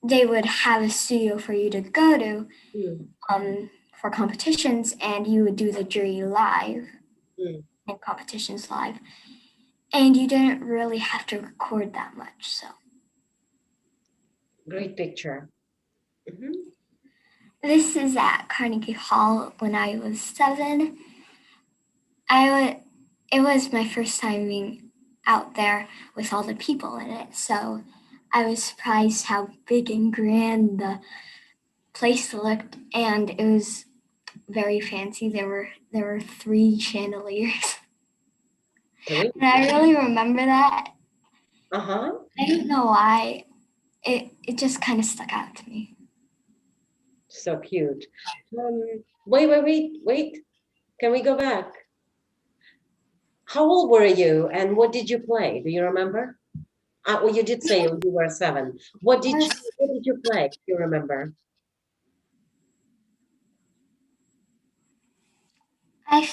they would have a studio for you to go to for competitions, and you would do the jury live and competitions live, and you didn't really have to record that much. So Great picture. this is at Carnegie Hall when I was 7. It was my first time being out there with all the people in it, so I was surprised how big and grand the place looked, and it was very fancy. There were 3 chandeliers. And I really remember that. I don't know why. It just kind of stuck out to me. So cute. Wait. Can we go back? How old were you and what did you play? Do you remember? Well, you did say you were 7. What did you play? Do you remember? I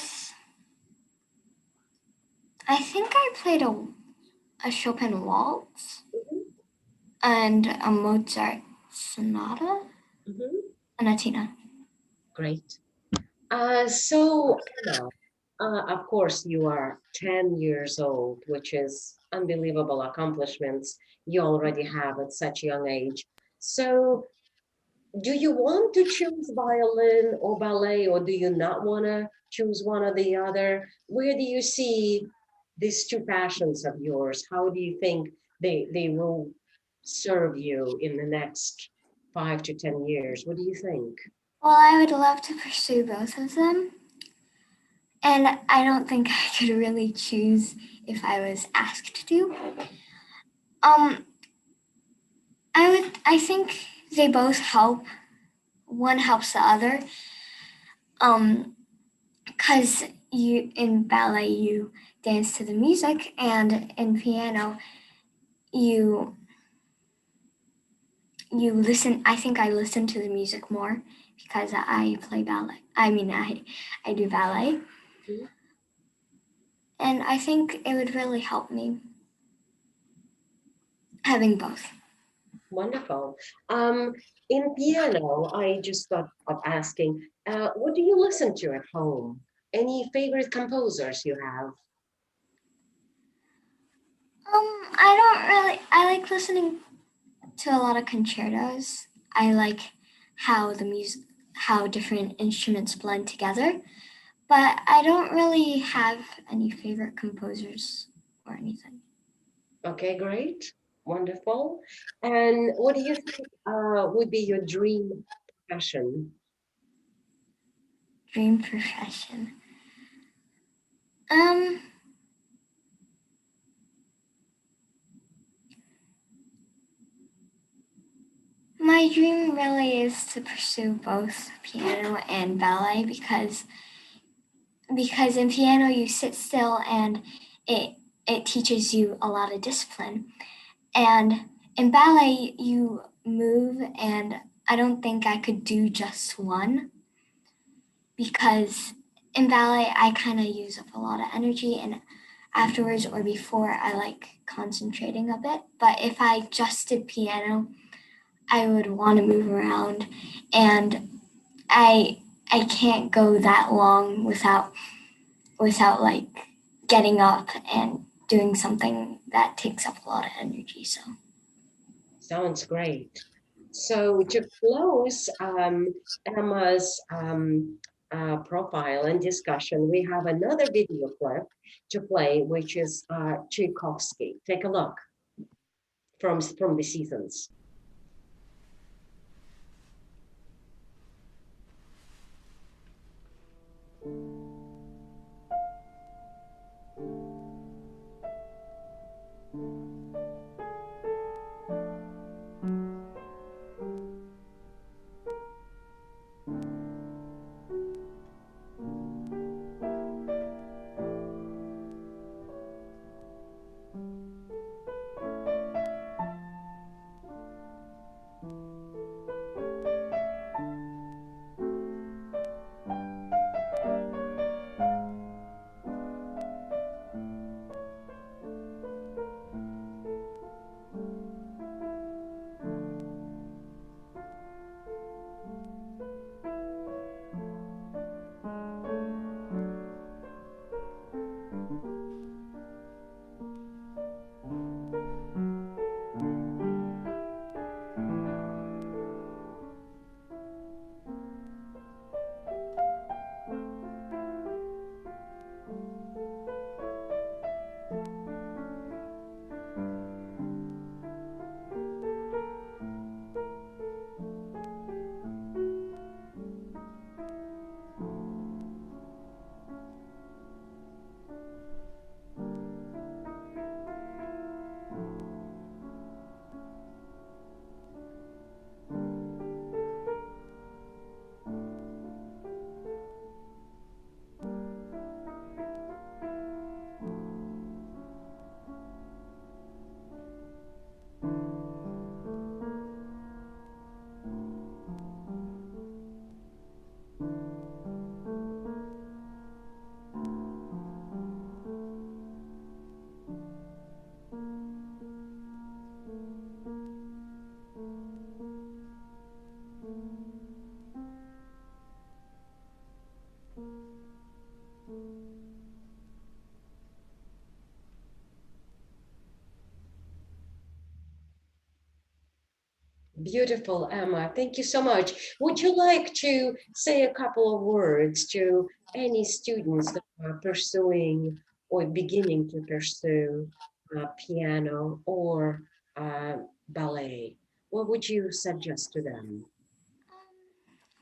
think I played a Chopin waltz and a Mozart sonata and a Tina. Great. So Anna, of course, you are 10 years old, which is unbelievable accomplishments you already have at such a young age. So do you want to choose violin or ballet, or do you not want to choose one or the other? Where do you see these 2 passions of yours? How do you think they will serve you in the next 5 to 10 years? What do you think? Well, I would love to pursue both of them. And I don't think I could really choose if I was asked to. I think they both help. One helps the other. Because in ballet you dance to the music, and in piano you listen. I think I listen to the music more because I play ballet. I do ballet. And I think it would really help me having both. Wonderful. In piano, I just thought of asking, what do you listen to at home? Any favorite composers you have? I like listening to a lot of concertos. I like how how different instruments blend together, but I don't really have any favorite composers or anything. Okay, great. Wonderful. And what do you think would be your dream profession? Dream profession. Um, my dream really is to pursue both piano and ballet because in piano you sit still and it teaches you a lot of discipline. And in ballet you move, and I don't think I could do just one because in ballet I kind of use up a lot of energy, and afterwards or before I like concentrating a bit. But if I just did piano, I would want to move around, and I I can't go that long without like getting up and doing something that takes up a lot of energy. So Sounds great. So to close Emma's profile and discussion, we have another video clip to play, which is Tchaikovsky. Take a look from the seasons. Beautiful, Emma. Thank you so much. Would you like to say a couple of words to any students that are pursuing or beginning to pursue piano or ballet? What would you suggest to them?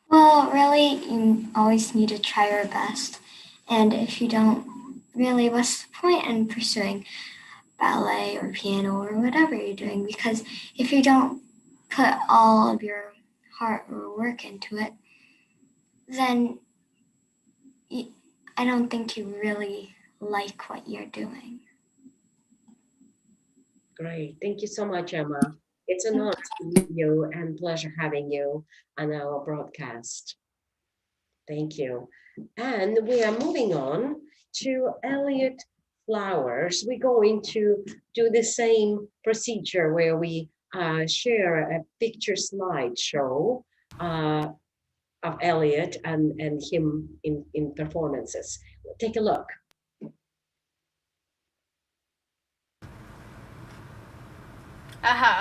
well, really, you always need to try your best. And if you don't, really, what's the point in pursuing ballet or piano or whatever you're doing? Because if you don't put all of your heart or work into it, then I don't think you really like what you're doing. Great. Thank you so much, Emma. It's an honor to meet you and pleasure having you on our broadcast. Thank you. And we are moving on to Eliot Flowers. We're going to do the same procedure where we share a picture slideshow of Eliot and him in performances. Take a look.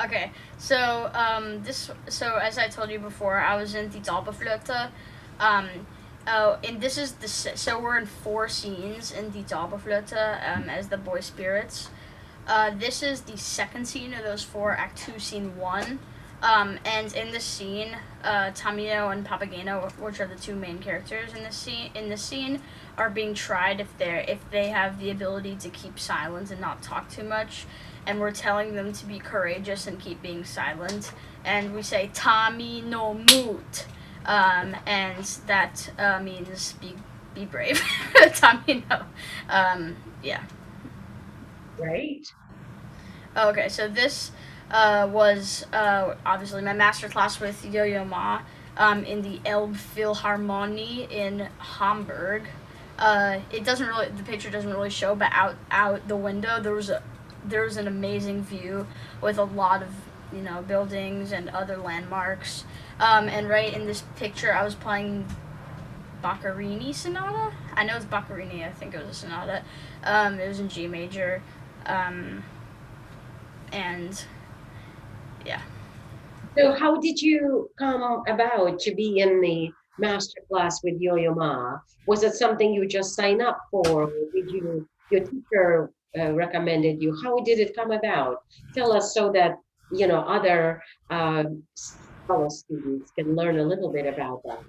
Okay. So so as I told you before, I was in Die Zauberflöte. And this is so we're in 4 scenes in Die Zauberflöte as the boy spirits. This is the second scene of those four, Act 2, Scene 1. And in this scene, Tamino and Papageno, which are the two main characters in this scene, are being tried if they have the ability to keep silent and not talk too much. And we're telling them to be courageous and keep being silent. And we say Tami no moot, and that means be brave. Tami no, yeah. Right. Okay, so this was obviously my master class with Yo-Yo Ma in the Elbphilharmonie in Hamburg. The picture doesn't really show, but out the window there was an amazing view with a lot of buildings and other landmarks. And right in this picture, I was playing Boccherini Sonata. I know it's Boccherini. I think it was a sonata. It was in G major. And yeah. So how did you come about to be in the master class with Yo-Yo Ma? Was it something you just signed up for? Or did your teacher recommended you? How did it come about? Tell us so that other fellow students can learn a little bit about that.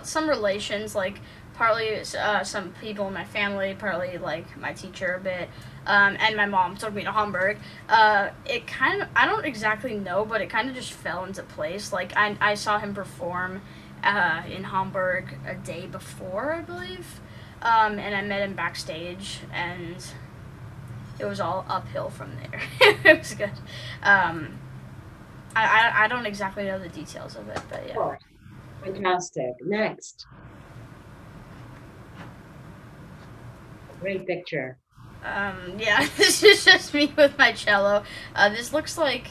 Some relations, like partly some people in my family, partly like my teacher a bit, and my mom took me to Hamburg. It kind of, I don't exactly know, but it kind of just fell into place. Like I saw him perform in Hamburg a day before, I believe, and I met him backstage, and it was all uphill from there. It was good. I don't exactly know the details of it, but yeah. Oh, fantastic. Next. Great picture. Yeah, this is just me with my cello. This looks like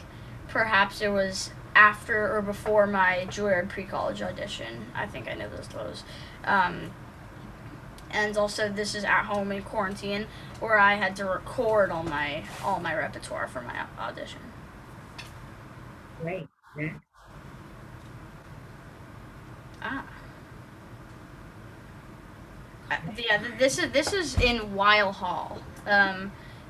perhaps it was after or before my Juilliard pre-college audition. I think I know those clothes. And also this is at home in quarantine where I had to record all my repertoire for my audition. Great. Next. Yeah, this is in Weil Hall.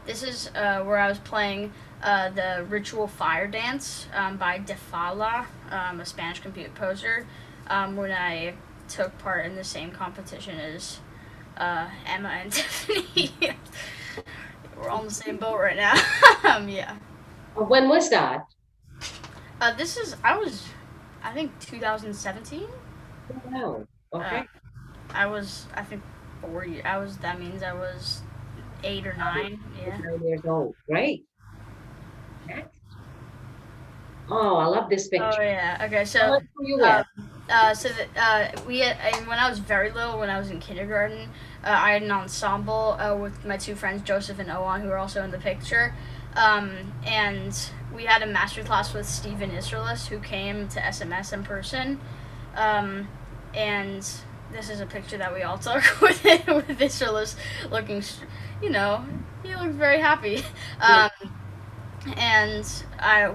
This is where I was playing the Ritual Fire Dance by De Fala, a Spanish composer, when I took part in the same competition as Emma and Tiffany. We're all in the same boat right now. Yeah. When was that? I think 2017. Wow. Okay. I think 4 years. That means I was 8 or 9. Yeah. 9 years old. Great. Next. Oh, I love this picture. Oh yeah. Okay. How So, much were you with? when I was very little, when I was in kindergarten, I had an ensemble with my two friends Joseph and Owen, who are also in the picture, and we had a master class with Stephen Israelis, who came to SMS in person, and this is a picture that we all took with Israelis looking, he looked very happy. And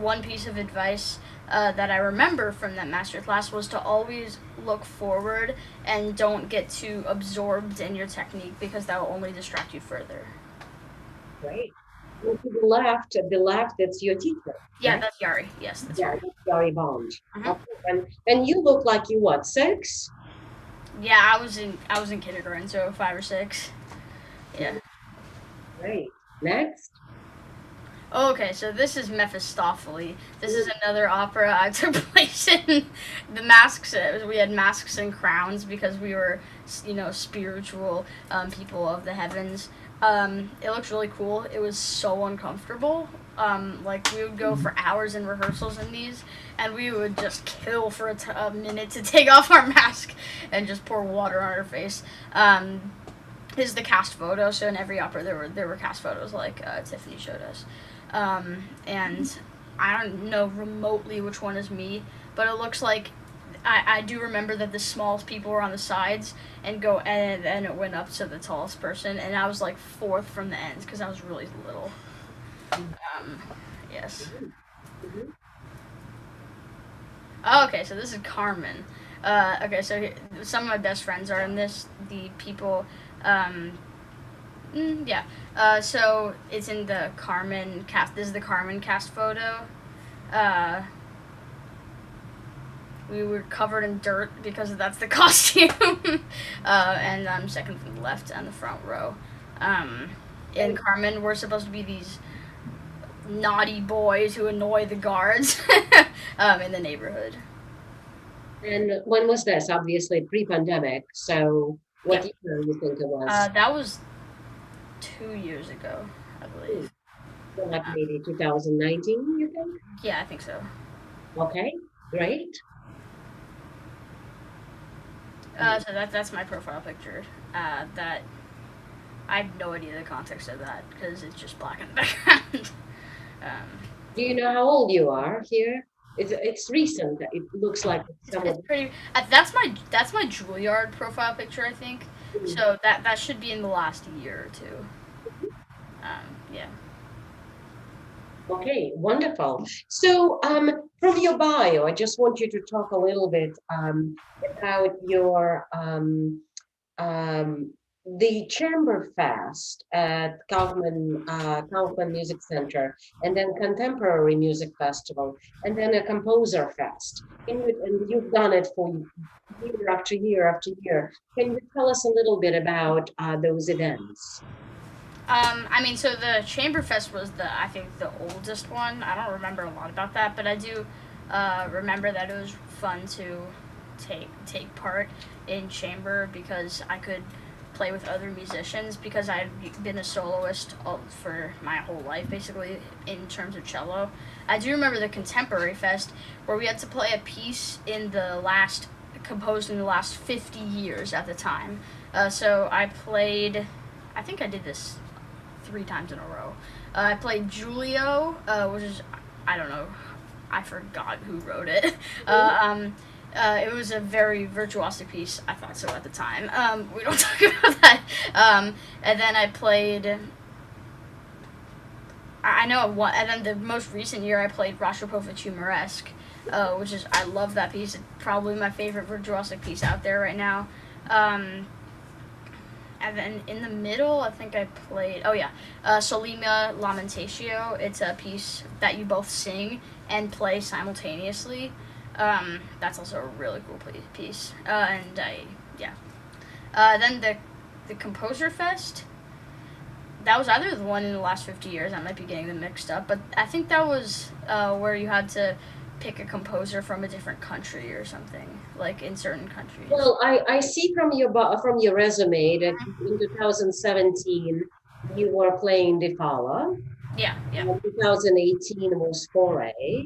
one piece of advice that I remember from that master class was to always look forward and don't get too absorbed in your technique, because that will only distract you further. Great. And to the left, it's your teacher. Yeah, right? that's Yari. Yes, that's Yeah, Yari. that's Gary Bond. Mhm. Okay. And you look like you what, 6? Yeah, I was in kindergarten, so 5 or 6. Yeah. Great. Next. Okay, so this is Mephistopheles. This is another opera I took place in. The masks, we had masks and crowns because we were, spiritual people of the heavens. It looks really cool. It was so uncomfortable. We would go for hours in rehearsals in these, and we would just kill for a minute to take off our mask and just pour water on our face. This is the cast photo. So in every opera there were cast photos like Tiffany showed us. And I don't know remotely which one is me, but it looks like I do remember that the smallest people were on the sides and then it went up to the tallest person, and I was like 4th from the ends because I was really little. Yes. Mhm. Okay, so this is Carmen. Okay, so some of my best friends are in this. The people Yeah. So it's in the Carmen cast. This is the Carmen cast photo. Uh, we were covered in dirt because that's the costume. And I'm second from the left on the front row. In Carmen, we're supposed to be these naughty boys who annoy the guards in the neighborhood. And when was this? Obviously pre-pandemic. So what Yeah. year do you think it was? That was 2 years ago, I believe. So like maybe 2019, you think? Yeah, I think so. Okay, great. So that's my profile picture. That I have no idea the context of that because it's just black in the background. Do you know how old you are here? It's recent. It looks like some It's of pretty. That's my Juilliard profile picture, I think. So that should be in the last year or two. Yeah. Okay, wonderful. So, from your bio, I just want you to talk a little bit about your the Chamber Fest at Kaufman Music Center, and then Contemporary Music Festival, and then a Composer Fest. And you've done it for year after year after year. Can you tell us a little bit about those events? I mean, so the Chamber Fest was I think the oldest one. I don't remember a lot about that, but I do remember that it was fun to take part in chamber because I could play with other musicians because I'd been a soloist for my whole life, basically, in terms of cello. I do remember the Contemporary Fest where we had to play a piece composed in the last 50 years at the time. So I played, I think I did this 3 times in a row. I played Giulio, which is, I don't know, I forgot who wrote it. It was a very virtuosic piece. I thought so at the time. We don't talk about that. And then I played. I know one. And then the most recent year, I played Rostropovich Humoresque, which is I love that piece. It's probably my favorite virtuosic piece out there right now. And then in the middle, I think I played. Oh yeah, Solima Lamentatio. It's a piece that you both sing and play simultaneously. That's also a really cool piece. Then the Composer Fest. That was either the one in the last 50 years. I might be getting them mixed up, but I think that was where you had to pick a composer from a different country or something, like in certain countries. Well, I see from your resume that in 2017 you were playing Di Falla. Yeah. 2018 was Foray.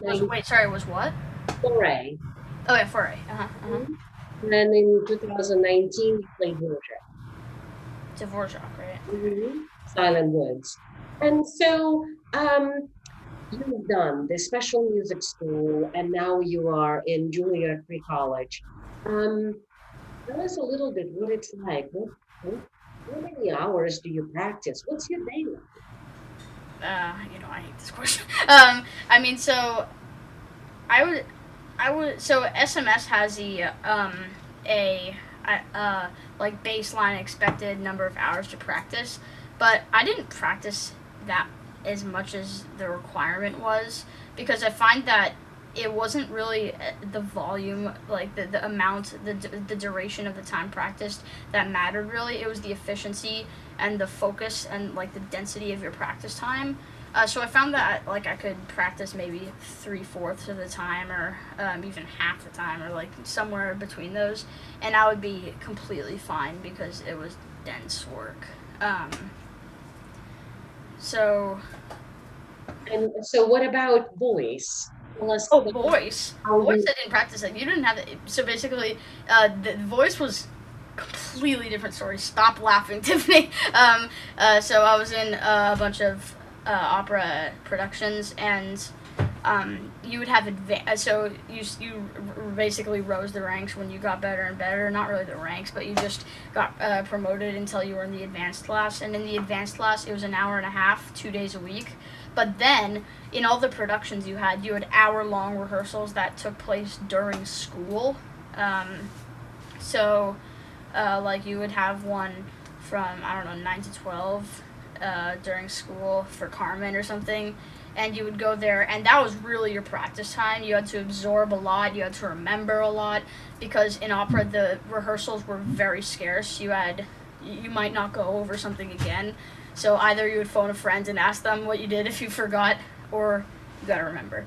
Wait, sorry, was what? Foray. Oh yeah, Foray. And then in 2019 you played Dvorak. Dvorak, right? Silent Woods. And so you've done the special music school, and now you are in Juilliard Pre-College. Tell us a little bit what it's like. How many hours do you practice? What's your day like? I hate this question. I mean, so so SMS has a like baseline expected number of hours to practice, but I didn't practice that as much as the requirement was because I find that it wasn't really the volume, like the amount, the duration of the time practiced that mattered really. It was the efficiency and the focus and like the density of your practice time. So I found that like I could practice maybe 3/4 of the time or even half the time or like somewhere between those, and I would be completely fine because it was dense work. And so what about voice? Voice. Voice, I didn't practice it. You didn't have it. So basically, the voice was completely different story. Stop laughing, Tiffany. So I was in a bunch of opera productions, and you would have so you basically rose the ranks when you got better and better. Not really the ranks, but you just got promoted until you were in the advanced class. And in the advanced class, it was an hour and a half, 2 days a week. But then, in all the productions you had hour-long rehearsals that took place during school. Like you would have one from, I don't know, 9 to 12 during school for Carmen or something. And you would go there, and that was really your practice time. You had to absorb a lot, you had to remember a lot, because in opera the rehearsals were very scarce. You might not go over something again, so either you would phone a friend and ask them what you did if you forgot, or you got to remember.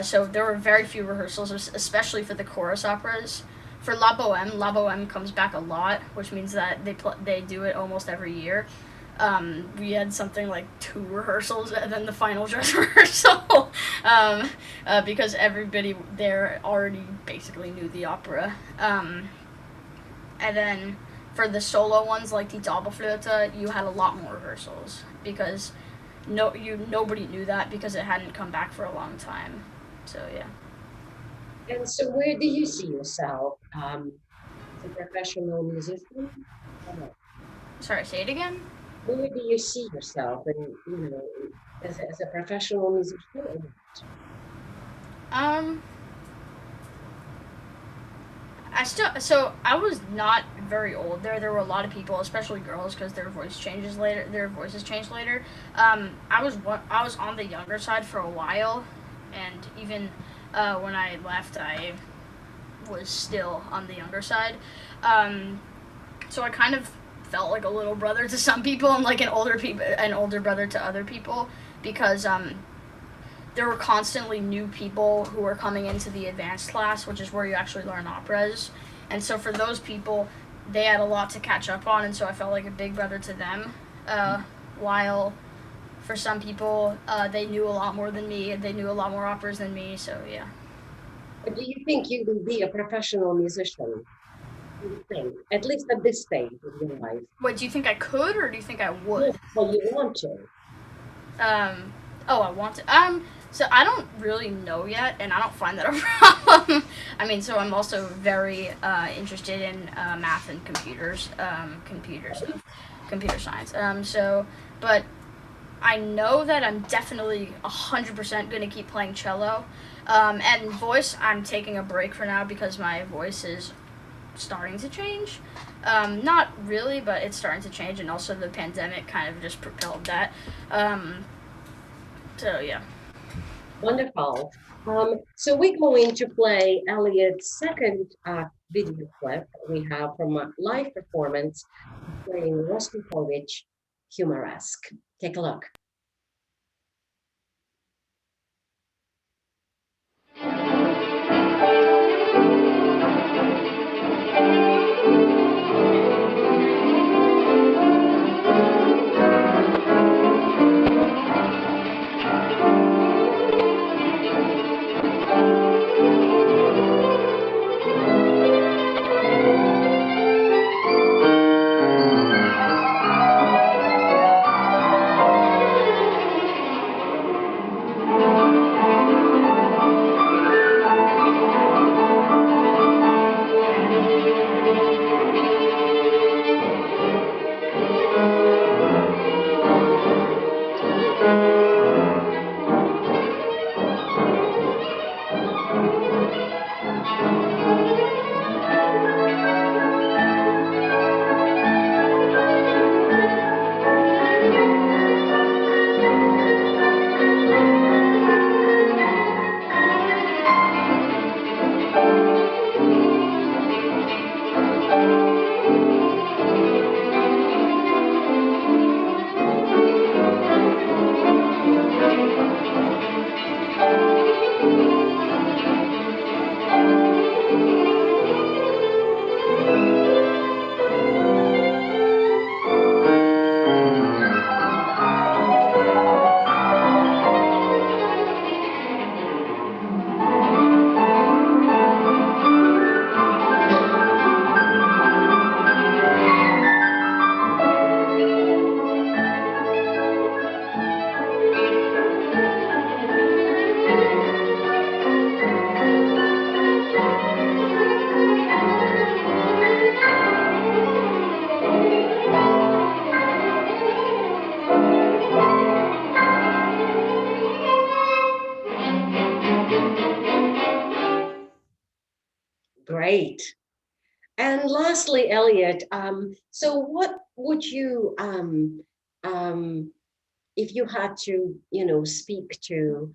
So there were very few rehearsals, especially for the chorus operas. For La Boheme comes back a lot, which means that they do it almost every year. We had something like 2 rehearsals and then the final dress rehearsal, because everybody there already basically knew the opera. And then for the solo ones like Die Doppelflöte, you had a lot more rehearsals because nobody knew that because it hadn't come back for a long time. So yeah. And so where do you see yourself as a professional musician? Sorry, say it again. Where do you see yourself, and as a professional musician? I was not very old there. There were a lot of people, especially girls, because their voices changed later. I was on the younger side for a while, and even when I left, I was still on the younger side. So I kind of felt like a little brother to some people and like an older brother to other people, because there were constantly new people who were coming into the advanced class, which is where you actually learn operas. And so for those people, they had a lot to catch up on, and so I felt like a big brother to them. While for some people, they knew a lot more than me, and they knew a lot more operas than me, so yeah. But do you think you will be a professional musician? At least at this stage of your life. Wait, do you think I could, or do you think I would? Well, you want to. I want to. So I don't really know yet, and I don't find that a problem. I mean, so I'm also very interested in math and computers, computer science. But I know that I'm definitely 100% going to keep playing cello. And voice, I'm taking a break for now because my voice is starting to change. Not really, but it's starting to change, and also the pandemic kind of just propelled that. So yeah. Wonderful. So we're going to play Eliot's second video clip we have from a live performance playing Rostropovich Humoresque. Take a look. Great. And lastly, Eliot, so what would you, if you had to, speak to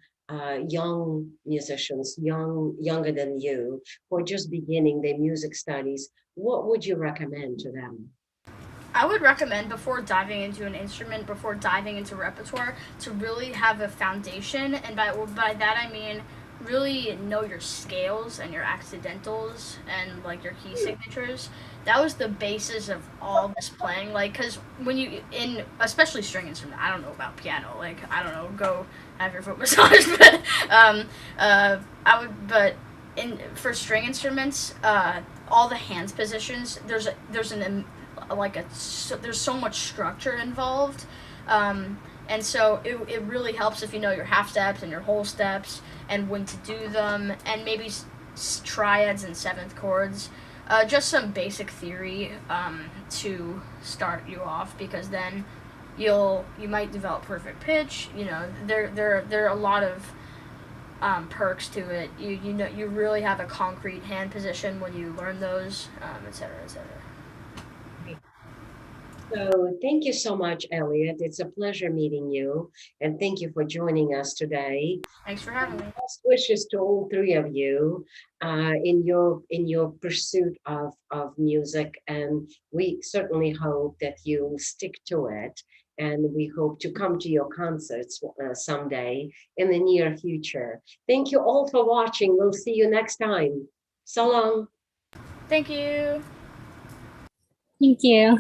young musicians, younger than you, who are just beginning their music studies, what would you recommend to them? I would recommend before diving into an instrument, before diving into repertoire, to really have a foundation, and by that I mean really know your scales and your accidentals and like your key signatures. That was the basis of all this playing. Like, cause when you in especially string instrument, I don't know about piano. Like, I don't know, go have your foot massaged, but I would, but in for string instruments, all the hands positions, there's so much structure involved, and so it really helps if you know your half steps and your whole steps and when to do them, and maybe triads and seventh chords, just some basic theory, to start you off, because then you might develop perfect pitch. There are a lot of perks to it. You really have a concrete hand position when you learn those, etc., etc. So thank you so much, Eliot. It's a pleasure meeting you, and thank you for joining us today. Thanks for having me. Best wishes to all three of you in your pursuit of music, and we certainly hope that you stick to it. And we hope to come to your concerts someday in the near future. Thank you all for watching. We'll see you next time. So long. Thank you. Thank you.